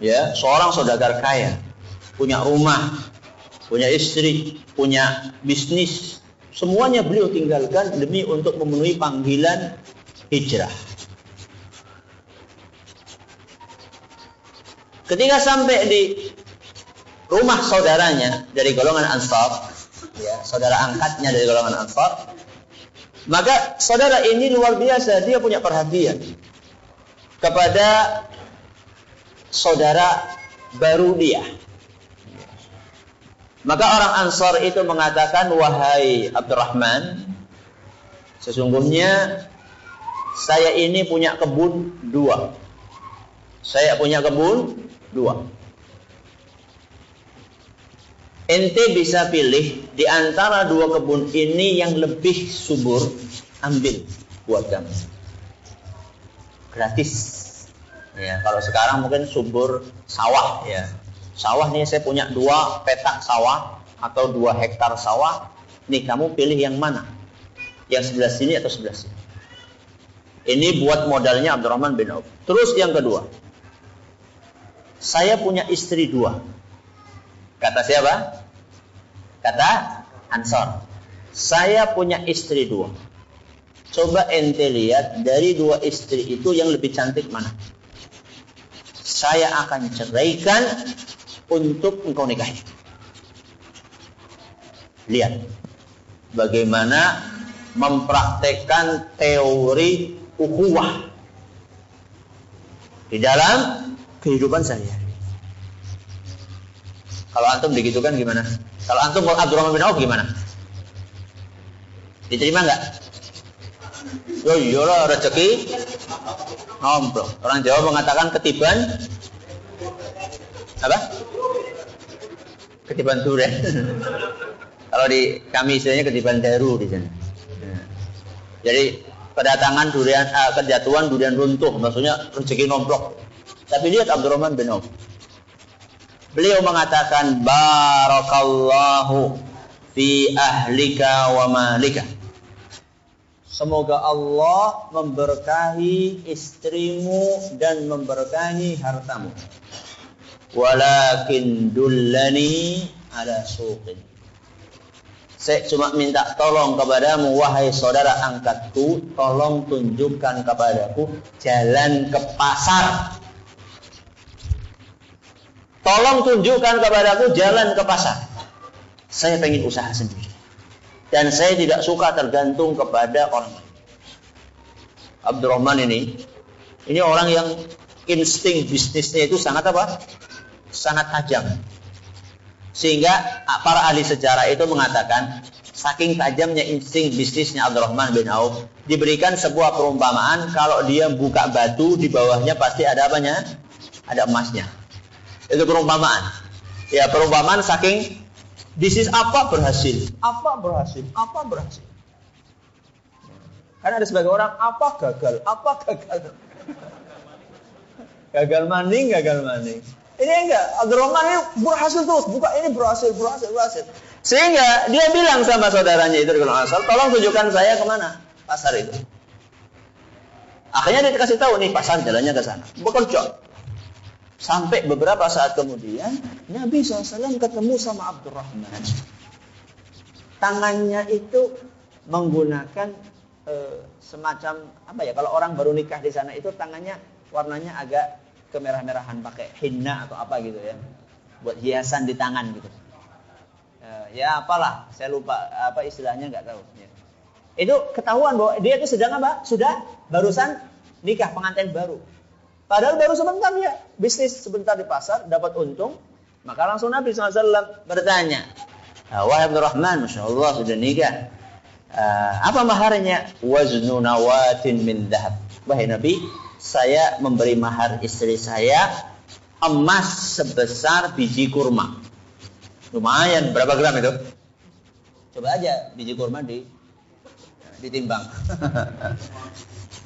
Ya, seorang saudagar kaya. Punya rumah, punya istri, punya bisnis. Semuanya beliau tinggalkan demi untuk memenuhi panggilan hijrah. Ketika sampai di rumah saudaranya dari golongan Ansar, ya, saudara angkatnya dari golongan Ansar, maka saudara ini luar biasa, dia punya perhatian kepada saudara baru dia. Maka orang Ansar itu mengatakan, wahai Abdurrahman, sesungguhnya saya ini punya kebun 2. Saya punya kebun 2. Ente bisa pilih di antara 2 kebun ini yang lebih subur, ambil buat kamu. Gratis. Ya, kalau sekarang mungkin subur sawah ya. Sawah nih saya punya 2 petak sawah atau 2 hektar sawah. Nih kamu pilih yang mana? Yang sebelah sini atau sebelah sini? Ini buat modalnya Abdurrahman bin Auf. Terus yang kedua, saya punya istri 2. Kata siapa? Kata Ansar. Saya punya istri 2. Coba ente lihat dari 2 istri itu yang lebih cantik mana? Saya akan ceraikan untuk engkau nikahi. Lihat bagaimana mempraktekkan teori ukhuwah di dalam kehidupan sehari-hari. Kalau antum digitukan gimana? Kalau antum Abdurrahman bin Auf gimana? Diterima nggak? Oh iyalah, rezeki nomplok. Orang Jawa mengatakan ketiban apa? Ketiban durian. Kalau di kami istilahnya ketiban daru di sana. Jadi kedatangan durian, kejatuhan durian runtuh, maksudnya rezeki nomplok. Tapi lihat Abdurrahman bin Auf. Beliau mengatakan, barakallahu fi ahlika wa malika. Semoga Allah memberkahi istrimu dan memberkahi hartamu. Walakin dullani ala suqin. Saya cuma minta tolong kepadamu, wahai saudara angkatku, tolong tunjukkan kepadaku jalan ke pasar. Tolong tunjukkan kepadaku jalan ke pasar. Saya pengen usaha sendiri. Dan saya tidak suka tergantung kepada orang lain. Abdurrahman ini orang yang insting bisnisnya itu sangat apa? Sangat tajam. Sehingga para ahli sejarah itu mengatakan, saking tajamnya insting bisnisnya Abdurrahman bin Auf, diberikan sebuah perumpamaan, kalau dia buka batu, di bawahnya pasti ada apanya? Ada emasnya. Itu perumpamaan. Ya, perumpamaan saking bisnis apa berhasil. Karena ada sebagai orang apa gagal. Gagal maning. Ini enggak, Abdurrahman ini berhasil terus, buka ini berhasil. Sehingga dia bilang sama saudaranya itu di golongan Ansar, tolong tunjukkan saya kemana pasar itu. Akhirnya dia dikasih tahu nih pasar jalannya ke sana. Bekerja. Sampai beberapa saat kemudian Nabi SAW ketemu sama Abdurrahman. Tangannya itu menggunakan semacam apa ya? Kalau orang baru nikah di sana itu tangannya warnanya agak kemerah-merahan, pakai henna atau apa gitu ya, buat hiasan di tangan gitu. Ya apalah, saya lupa apa istilahnya, nggak tahu. Ya. Itu ketahuan bahwa dia itu sedang apa? Sudah barusan nikah, pengantin baru. Padahal baru sebentar ya, bisnis sebentar di pasar, dapat untung. Maka langsung Nabi SAW bertanya, wahai Abdurrahman, Masya Allah sudah nikah. Apa maharnya? Waznu nawatin min dhahab. Wahai Nabi, saya memberi mahar istri saya emas sebesar biji kurma. Lumayan, berapa gram itu? Coba aja biji kurma ditimbang.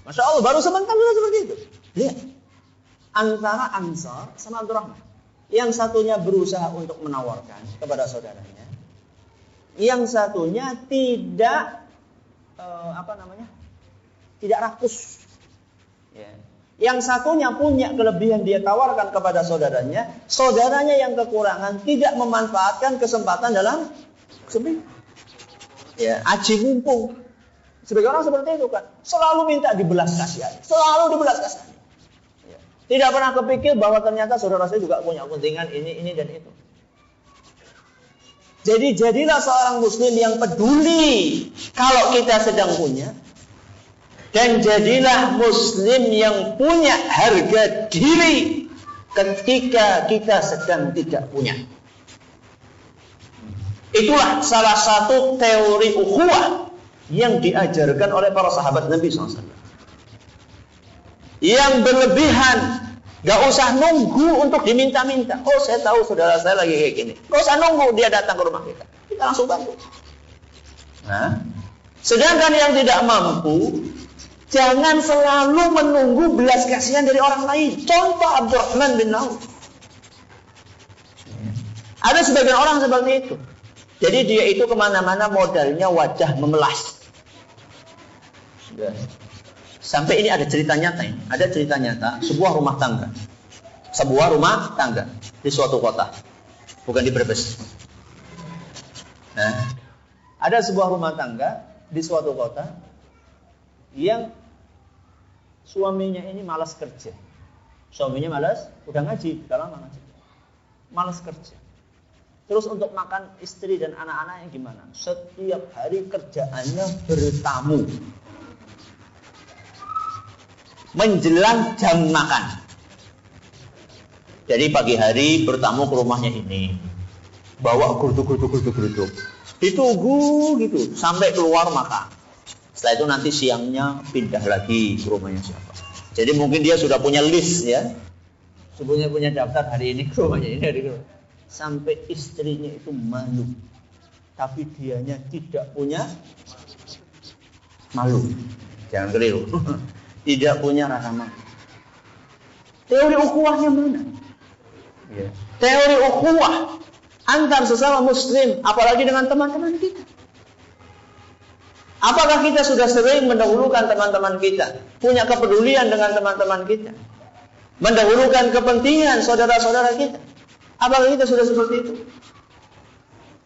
Masya Allah, baru sebentar sudah seperti itu. Lihat, antara Ansar sama Abdurrahman. Yang satunya berusaha untuk menawarkan kepada saudaranya. Yang satunya tidak tidak rakus. Ya. Yang satunya punya kelebihan dia tawarkan kepada saudaranya. Saudaranya yang kekurangan tidak memanfaatkan kesempatan dalam kesempatan. Ya, aji mumpung. Sebagai orang seperti itu kan, selalu minta dibelas kasihan, selalu dibelas kasihan. Ya. Tidak pernah kepikir bahwa ternyata saudara saya juga punya kepentingan ini dan itu. Jadi jadilah seorang muslim yang peduli kalau kita sedang punya. Dan jadilah muslim yang punya harga diri ketika kita sedang tidak punya. Itulah salah satu teori ukhuwah yang diajarkan oleh para sahabat Nabi SAW. Yang berlebihan, gak usah nunggu untuk diminta-minta. Oh, saya tahu saudara saya lagi kayak gini. Gak usah nunggu dia datang ke rumah kita. Kita langsung bantu. Nah, sedangkan yang tidak mampu, jangan selalu menunggu belas kasihan dari orang lain. Contoh Abdurrahman bin Auf. Ada sebagian orang seperti itu. Jadi dia itu kemana-mana modalnya wajah memelas. Sudah. Sampai ini ada cerita nyata ini. Ada cerita nyata sebuah rumah tangga. Sebuah rumah tangga di suatu kota. Bukan di Brebes. Nah, ada sebuah rumah tangga di suatu kota yang suaminya ini malas kerja. Suaminya malas, udah ngaji, udah lama ngaji. Malas kerja. Terus untuk makan istri dan anak-anaknya gimana? Setiap hari kerjaannya bertamu. Menjelang jam makan. Jadi pagi hari bertamu ke rumahnya ini. Bawa geruduk. Ditunggu gitu sampai keluar makan. Setelah itu nanti siangnya pindah lagi ke rumahnya siapa. Jadi mungkin dia sudah punya list ya. Sudah punya daftar hari ini ke rumahnya ini, hari ini. Sampai istrinya itu malu. Tapi dianya tidak punya malu. Jangan keliru. Tidak punya rasa malu. Teori ukhuwahnya mana? Ya. Teori ukhuwah antar sesama muslim, apalagi dengan teman-teman kita. Apakah kita sudah sering mendahulukan teman-teman kita? Punya kepedulian dengan teman-teman kita? Mendahulukan kepentingan saudara-saudara kita? Apakah kita sudah seperti itu?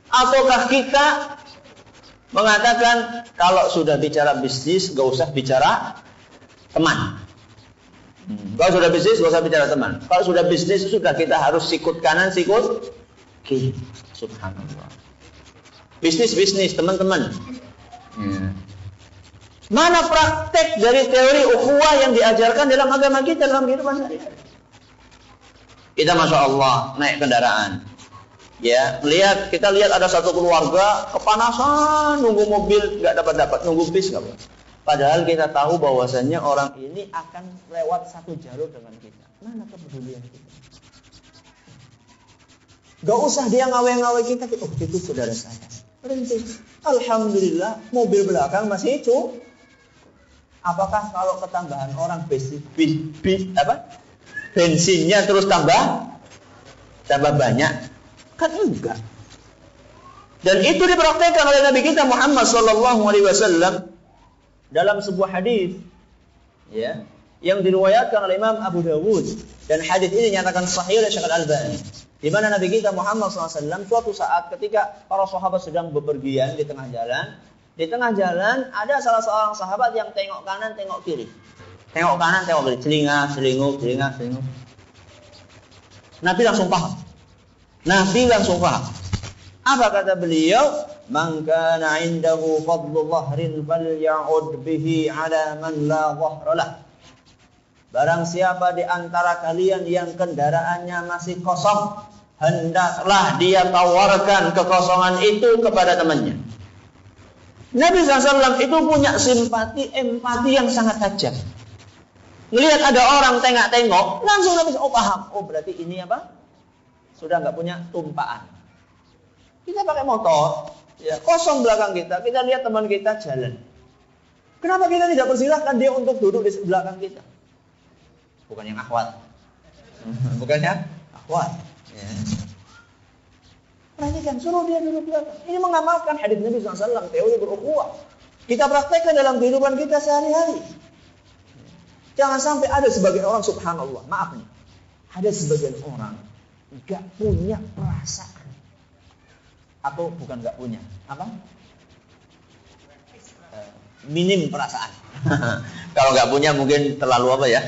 Ataukah kita mengatakan kalau sudah bicara bisnis, gak usah bicara teman. Kalau sudah bisnis, gak usah bicara teman. Kalau sudah bisnis, sudah kita harus sikut kanan, sikut kiri. Subhanallah. Bisnis, teman-teman. Mana praktek dari teori ukhuwah yang diajarkan dalam agama kita, dalam kehidupan sehari-hari? Kita Masya Allah naik kendaraan. Ya, kita lihat ada satu keluarga kepanasan nunggu mobil nggak dapat, nunggu bis nggak dapat. Padahal kita tahu bahwasannya orang ini akan lewat satu jalur dengan kita. Mana kepedulian kita? Gak usah dia ngawe-ngawe kita. Oh, itu saudara saya. Berhenti. Alhamdulillah mobil belakang masih itu. Apakah kalau ketambahan orang bensinnya terus tambah banyak? Kan enggak. Dan itu dipraktikkan oleh Nabi kita Muhammad SAW dalam sebuah hadis, ya, yang diriwayatkan oleh Imam Abu Dawud, dan hadis ini dinyatakan sahih oleh Syekh Al-Albani. Di mana Nabi kita Muhammad SAW suatu saat ketika para sahabat sedang bepergian di tengah jalan ada salah seorang sahabat yang tengok kanan, tengok kiri. Tengok kanan, tengok kiri, celinguk. Nabi langsung paham. Apa kata beliau? Man kana 'indahu fadlu dhahrin falya'ud bihi 'ala man la dhahra lah. Barang siapa di antara kalian yang kendaraannya masih kosong, hendaklah dia tawarkan kekosongan itu kepada temannya. Nabi SAW itu punya simpati, empati yang sangat tajam. Ngelihat ada orang tengok-tengok, langsung Nabi SAW paham. Oh berarti ini apa? Sudah nggak punya tumpaan. Kita pakai motor, ya, kosong belakang kita. Kita lihat teman kita jalan. Kenapa kita tidak persilahkan dia untuk duduk di belakang kita? Bukan yang akhwat. Bukan yang akhwat. Ya. Perhatikan, suruh dia duduk belakang. Ini mengamalkan hadis Nabi SAW, teori berukhuwah. Kita praktekkan dalam kehidupan kita sehari-hari. Jangan sampai ada sebagian orang, subhanallah, maaf nih, ada sebagian orang gak punya perasaan. Atau bukan gak punya, apa? Minim perasaan. Kalau gak punya mungkin terlalu apa ya?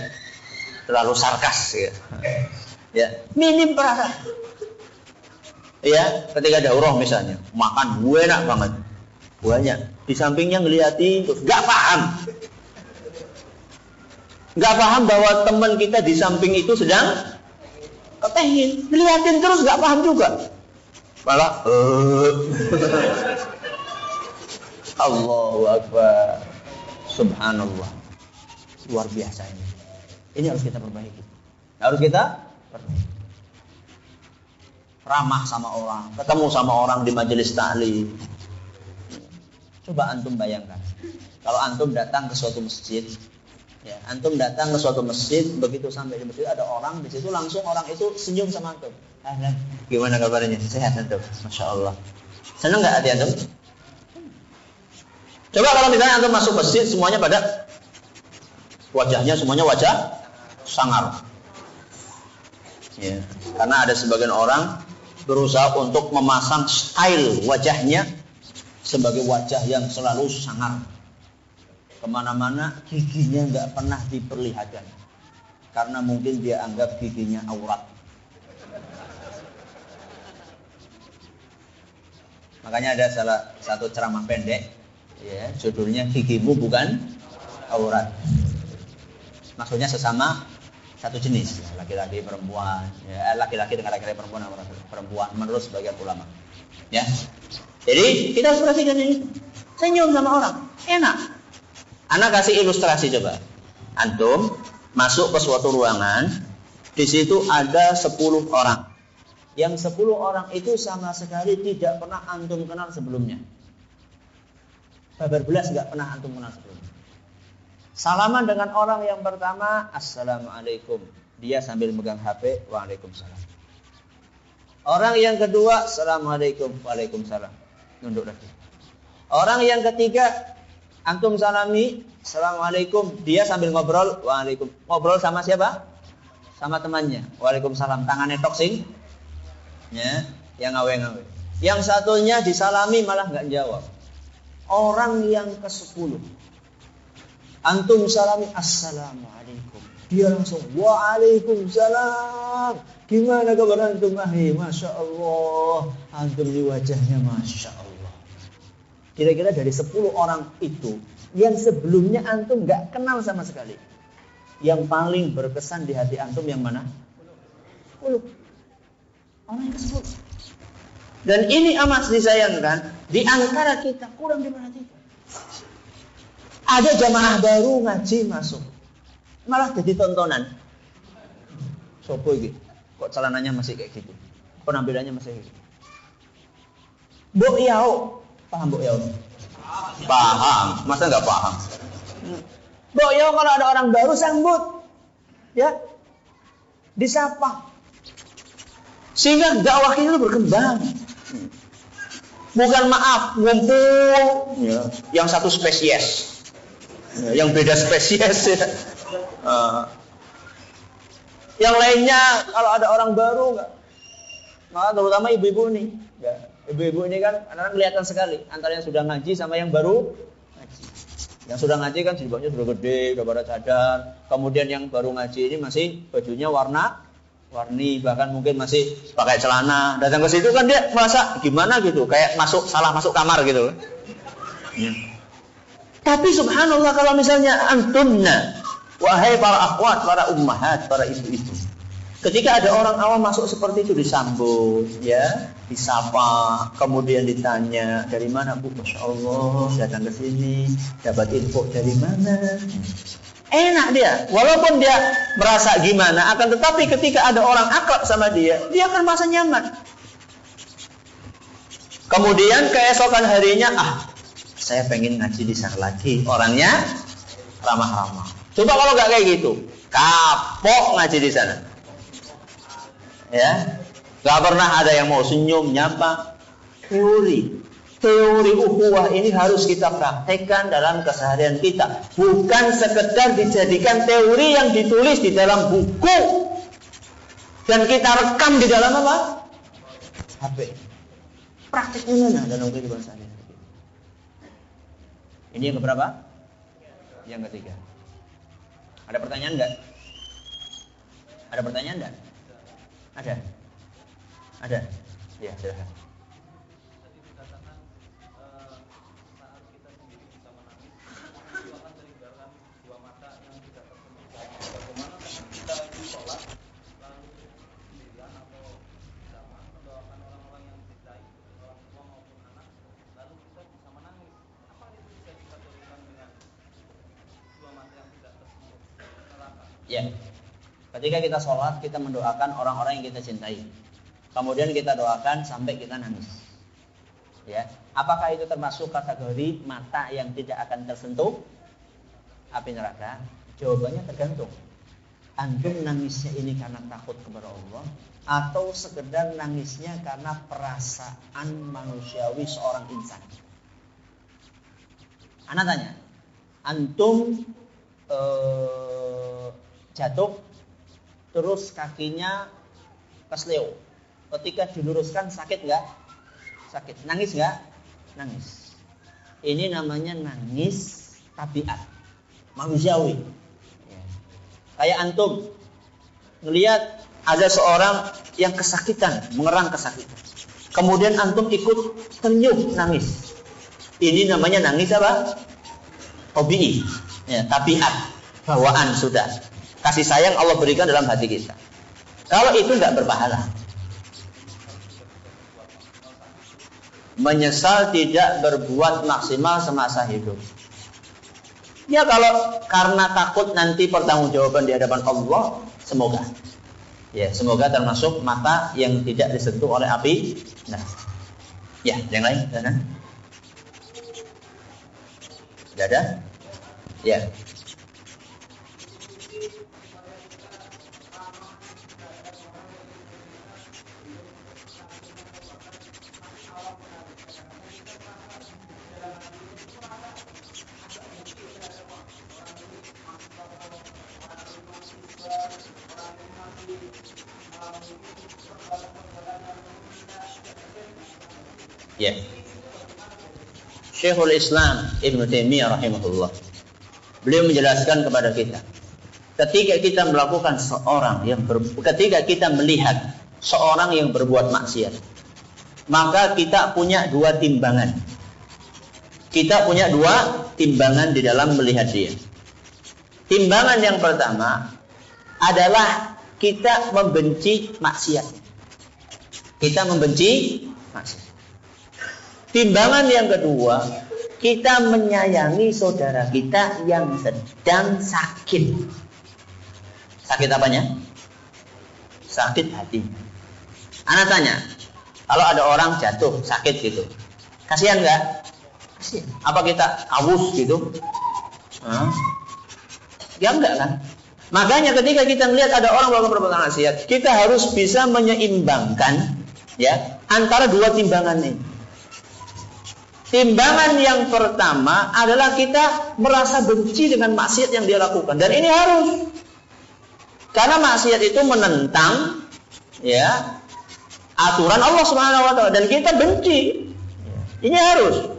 Terlalu sarkas ya. Ya, minim perasaan. Ya, ketika daurah misalnya, makan gue enak banget, banyak. Di sampingnya ngeliatin, terus nggak paham bahwa teman kita di samping itu sedang ketehin, ngeliatin terus nggak paham juga. Malah, Allahu Akbar, Subhanallah, luar biasa ini. Ini harus kita perbaiki. Harus kita perbaiki. Ramah sama orang, ketemu sama orang di majelis ta'lim. Coba antum bayangkan, kalau antum datang ke suatu masjid, ya, antum datang ke suatu masjid, begitu sampai di masjid ada orang di situ, langsung orang itu senyum sama antum. Gimana kabarnya? Sehat antum? Masya Allah. Senang nggak hati antum? Coba kalau misalnya antum masuk masjid, semuanya pada wajahnya semuanya wajah sangar. Ya, karena ada sebagian orang berusaha untuk memasang style wajahnya sebagai wajah yang selalu sangar. Kemana-mana giginya nggak pernah diperlihatkan. Karena mungkin dia anggap giginya aurat. Makanya ada salah satu ceramah pendek, ya, judulnya Gigimu Bukan Aurat. Maksudnya sesama satu jenis, ya, laki-laki perempuan, ya, laki-laki dengan laki-laki perempuan menurut sebagian ulama. Ya, jadi kita harus perhatikan ini. Senyum sama orang, enak. Anak kasih ilustrasi coba. Antum masuk ke suatu ruangan, di situ ada 10 orang. Yang 10 orang itu sama sekali tidak pernah antum kenal sebelumnya. Babar belas nggak pernah antum kenal sebelumnya. Salaman dengan orang yang pertama, Assalamualaikum. Dia sambil megang HP, Waalaikumsalam. Orang yang kedua, Assalamualaikum, Waalaikumsalam. Nunduk lagi. Orang yang ketiga, antum salami, Assalamualaikum. Dia sambil ngobrol, Waalaikum. Ngobrol sama siapa? Sama temannya, Waalaikumsalam. Tangannya toksing, ya, yang ngawe-ngawe. Yang satunya disalami malah nggak jawab. Orang yang ke-10, antum salami, Assalamualaikum. Dia langsung, Waalaikumsalam. Gimana kabar antum? Masya Allah. Antum di wajahnya Masya Allah. Kira-kira dari 10 orang itu, yang sebelumnya antum gak kenal sama sekali, yang paling berkesan di hati antum yang mana? 10. Orang yang ke-10. Dan ini amat disayangkan, di antara kita kurang diperhatikan. Ada jamaah baru ngaji masuk, malah jadi tontonan. Sopo iki? Kok celananya masih kayak gitu? Penampilannya masih kayak gitu? Mbok Yao, paham Mbok Yao? Paham, masa nggak paham? Mbok Yao kalau ada orang baru sambut, ya, disapa, sehingga dakwah kita berkembang. Bukan maaf ngumpul, ya, yang satu spesies. Yang beda spesies ya. Yang lainnya kalau ada orang baru enggak. Maka terutama ibu-ibu nih. Ya, ibu-ibu ini kan kadang-kadang kelihatan sekali antara yang sudah ngaji sama yang baru ngaji. Yang sudah ngaji kan jilbabnya sudah gede, udah pada cadar. Kemudian yang baru ngaji ini masih bajunya warni, bahkan mungkin masih pakai celana. Datang ke situ kan dia merasa gimana gitu, kayak salah masuk kamar gitu. Ya. Tapi subhanallah kalau misalnya antumna, wahai para akhwat, para ummahat, para ibu-ibu, Ketika ada orang awam masuk seperti itu disambut, ya, disapa, kemudian ditanya dari mana Bu? Masya Allah datang ke sini, dapat info dari mana? Enak dia, walaupun dia merasa gimana, akan tetapi ketika ada orang akrab sama dia akan merasa nyaman. Kemudian keesokan harinya, saya pengen ngaji di sana lagi, orangnya ramah-ramah. Coba kalau nggak kayak gitu, kapok ngaji di sana. Ya, gak pernah ada yang mau senyum, nyapa. Teori ukhuwah ini harus kita praktekkan dalam keseharian kita, bukan sekedar dijadikan teori yang ditulis di dalam buku dan kita rekam di dalam apa? HP. Prakteknya mana dalam kehidupan sehari-hari? Ini yang keberapa? Yang ketiga. Ada pertanyaan enggak? Ada pertanyaan enggak? Ada. Ya, silakan. Tadi dikatakan saat kita sendiri bisa menangis, itu akan terhindarkan dua mata yang tidak tersentuh. Bagaimana kita itu sholat lalu sendirian atau bersama mendoakan orang-orang yang dicintai, orang tua maupun anak, lalu kita bisa menangis. Apa itu bisa dikategorikan dengan dua mata yang tidak tersentuh? Neraka. Ya. Ketika kita sholat, kita mendoakan orang-orang yang kita cintai. Kemudian kita doakan sampai kita nangis. Ya, apakah itu termasuk kategori mata yang tidak akan tersentuh api neraka? Jawabannya tergantung. Antum nangisnya ini karena takut kepada Allah, atau sekedar nangisnya karena perasaan manusiawi seorang insan. Ana tanya, antum jatuh terus kakinya kesleo. Ketika diluruskan sakit nggak? Sakit. Nangis nggak? Nangis. Ini namanya nangis tabiat, manusiawi. Ya. Kayak antum ngelihat ada seorang yang kesakitan, mengerang kesakitan. Kemudian antum ikut tenyuh nangis. Ini namanya nangis apa? Tabi'i. Ya, tabiat, bawaan sudah. Kasih sayang Allah berikan dalam hati kita. Kalau itu nggak berpahala. Menyesal tidak berbuat maksimal semasa hidup. Ya kalau karena takut nanti pertanggungjawaban di hadapan Allah, semoga. Ya, semoga termasuk mata yang tidak disentuh oleh api. Nah, ya, yang lain, ada? Tidak ada? Ya. Ya. Syekhul Islam Ibnu Taimiyah rahimahullah, beliau menjelaskan kepada kita, ketika kita melakukan ketika kita melihat seorang yang berbuat maksiat, maka kita punya dua timbangan. Kita punya dua timbangan di dalam melihat dia. Timbangan yang pertama adalah kita membenci maksiat. Kita membenci maksiat. Timbangan yang kedua, kita menyayangi saudara kita yang sedang sakit. Sakit apanya? Sakit hati. Ana tanya, kalau ada orang jatuh sakit gitu, kasihan nggak? Kasihan. Apa kita awus gitu? Ya enggak kan? Makanya ketika kita melihat ada orang melakukan perbuatan maksiat, kita harus bisa menyeimbangkan ya antara dua timbangan ini. Timbangan yang pertama adalah kita merasa benci dengan maksiat yang dia lakukan, dan ini harus, karena maksiat itu menentang ya aturan Allah Subhanahu wa taala dan kita benci. Ini harus.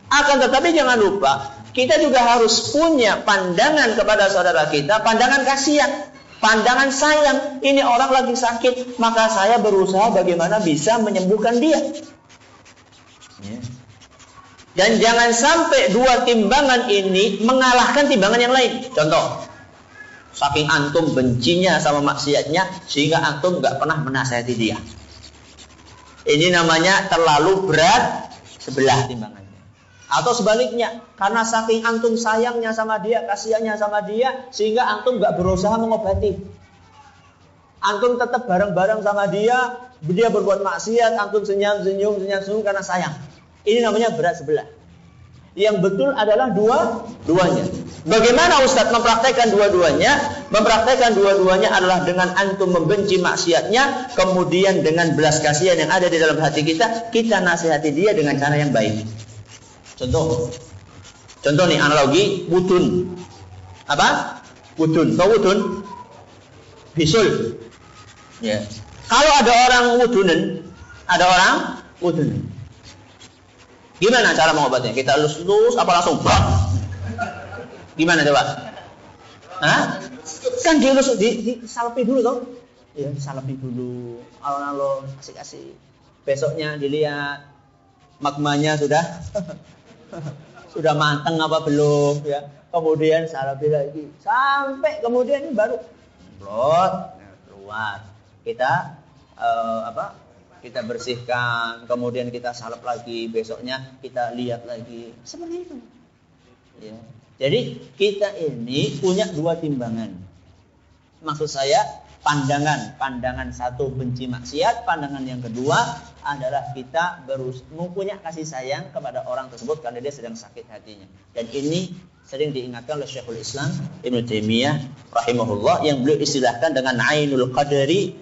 Akan tetapi jangan lupa, kita juga harus punya pandangan kepada saudara kita, pandangan kasihan, pandangan sayang. Ini orang lagi sakit, maka saya berusaha bagaimana bisa menyembuhkan dia. Dan jangan sampai dua timbangan ini mengalahkan timbangan yang lain. Contoh, Saking antum bencinya sama maksiatnya sehingga antum nggak pernah menasihati dia. Ini namanya terlalu berat sebelah timbangannya. Atau sebaliknya, karena saking antum sayangnya sama dia, kasihannya sama dia, sehingga antum nggak berusaha mengobati. Antum tetap bareng-bareng sama dia berbuat maksiat, antum senyum-senyum karena sayang. Ini namanya berat sebelah. Yang betul adalah dua-duanya. Bagaimana Ustadz mempraktekkan dua-duanya? Mempraktekkan dua-duanya adalah dengan antum membenci maksiatnya, kemudian dengan belas kasihan yang ada di dalam hati kita, kita nasihati dia dengan cara yang baik. Contoh nih analogi wudun. Apa? Wudun. Tahu wudun? Bisul. Ya. Kalau ada orang wudunan. Gimana cara mengobatinya? Kita lus-lus apa langsung bak? Gimana coba? Hah? Kan dielus, disalapi dulu toh? Ya, disalapi dulu. Alon-alon, asik-asik. Besoknya dilihat magmanya sudah matang apa belum ya. Kemudian salapi lagi. Sampai kemudian ini baru blot keluar. Kita kita bersihkan, kemudian kita salep lagi, besoknya kita lihat lagi. Seperti itu. Ya. Jadi kita ini punya dua timbangan. Maksud saya pandangan satu benci maksiat, pandangan yang kedua adalah kita mempunyai kasih sayang kepada orang tersebut karena dia sedang sakit hatinya. Dan ini sering diingatkan oleh Syekhul Islam Ibnu Taimiyah rahimahullah yang beliau istilahkan dengan ainul qadari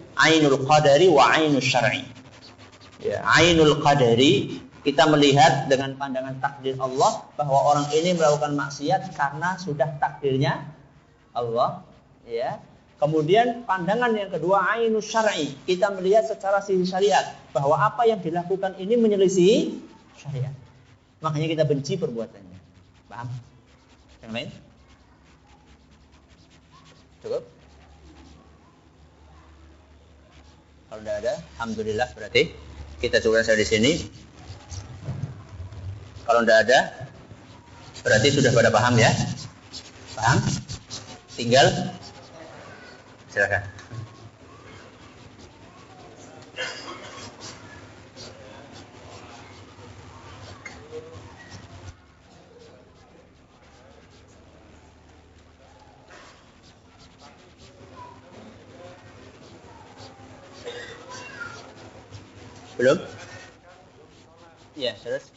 wa ainul syar'i. Ya, ainul qadari, kita melihat dengan pandangan takdir Allah bahwa orang ini melakukan maksiat karena sudah takdirnya Allah, ya. Kemudian pandangan yang kedua ainul syar'i, kita melihat secara sisi syariat bahwa apa yang dilakukan ini menyelisihi syariat. Makanya kita benci perbuatannya. Paham? Yang lain? Cukup? Kalau tidak ada, alhamdulillah berarti kita coba sampai di sini. Kalau tidak ada, berarti sudah pada paham ya? Paham? Tinggal silakan. Belum? Ya, terus.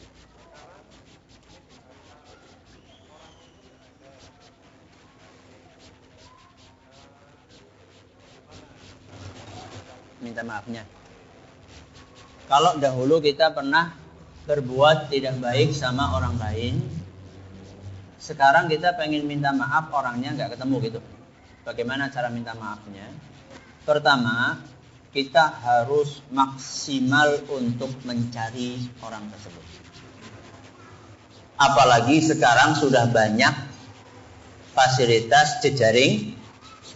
Minta maafnya. Kalau dahulu kita pernah berbuat tidak baik sama orang lain, sekarang kita pengen minta maaf, orangnya nggak ketemu gitu. Bagaimana cara minta maafnya? Pertama, kita harus maksimal untuk mencari orang tersebut. Apalagi sekarang sudah banyak fasilitas jejaring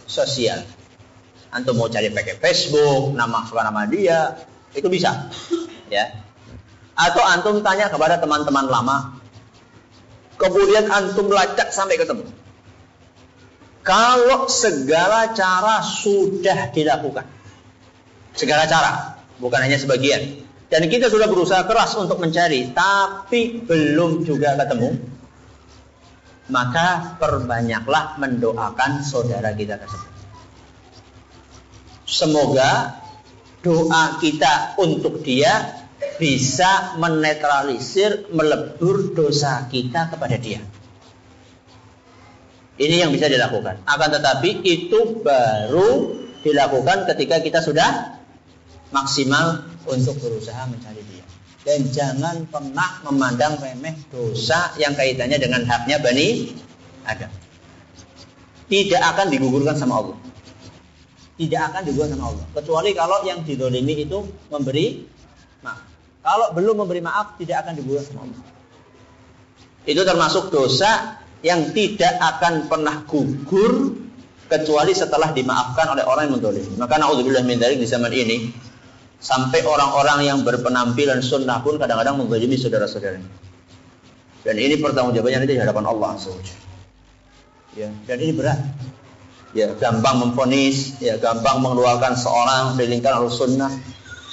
sosial. Antum mau cari pakai Facebook, nama dia, itu bisa, ya. Atau antum tanya kepada teman-teman lama, kemudian antum lacak sampai ketemu. Kalau segala cara sudah dilakukan, segala cara, bukan hanya sebagian, dan kita sudah berusaha keras untuk mencari, tapi belum juga ketemu, maka perbanyaklah mendoakan saudara kita tersebut. Semoga doa kita untuk dia bisa menetralisir, melebur dosa kita kepada dia. Ini yang bisa dilakukan. Akan tetapi itu baru dilakukan ketika kita sudah maksimal untuk berusaha mencari dia. Dan jangan pernah memandang remeh dosa yang kaitannya dengan haknya Bani Adam. Tidak akan digugurkan sama Allah. Tidak akan digugurkan sama Allah. Kecuali kalau yang didolimi itu memberi maaf. Kalau belum memberi maaf, tidak akan digugurkan sama Allah. Itu termasuk dosa yang tidak akan pernah gugur kecuali setelah dimaafkan oleh orang yang mendolimi. Maka na'udzubillah min dzalik di zaman ini, sampai orang-orang yang berpenampilan sunnah pun kadang-kadang menzalimi saudara-saudaranya. Dan ini pertanggungjawabannya nanti di hadapan Allah SWT. Ya, dan ini berat. ya gampang memvonis, ya gampang mengeluarkan seorang dari lingkaran Ahlussunnah,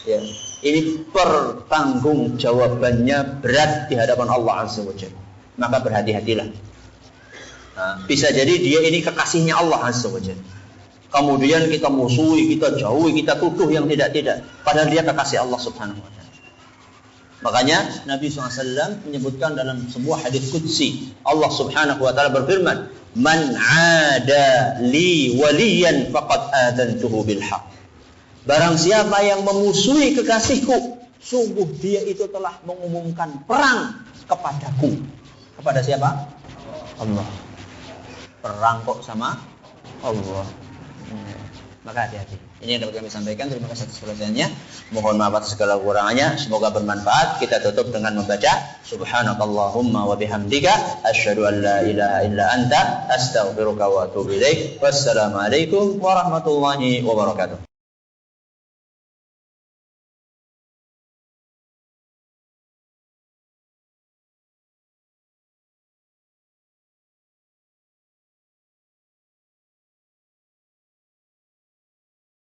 ya ini pertanggungjawabannya berat di hadapan Allah Azza wa Jalla. Maka berhati-hatilah. Nah, bisa jadi dia ini kekasihnya Allah Azza wa Jalla. Kemudian kita musuhi, kita jauhi, kita tuduh yang tidak-tidak. Padahal dia kekasih Allah Subhanahu wa Ta'ala. Makanya Nabi SAW menyebutkan dalam sebuah hadis qudsi, Allah Subhanahu wa Ta'ala berfirman, "Man 'ada li waliyan faqad adantuhu bil haqq." Barang siapa yang memusuhi kekasihku, sungguh dia itu telah mengumumkan perang kepadaku. Kepada siapa? Allah. Perang kok sama Allah. Maka hati-hati. Ini yang dapat kami sampaikan. Terima kasih atas perhatiannya. Mohon maaf atas segala kekurangannya. Semoga bermanfaat. Kita tutup dengan membaca Subhanakallahumma wa bihamdika asyhadu an la ilaha illa anta astaghfiruka wa atubu ilaik. Wassalamualaikum warahmatullahi wabarakatuh.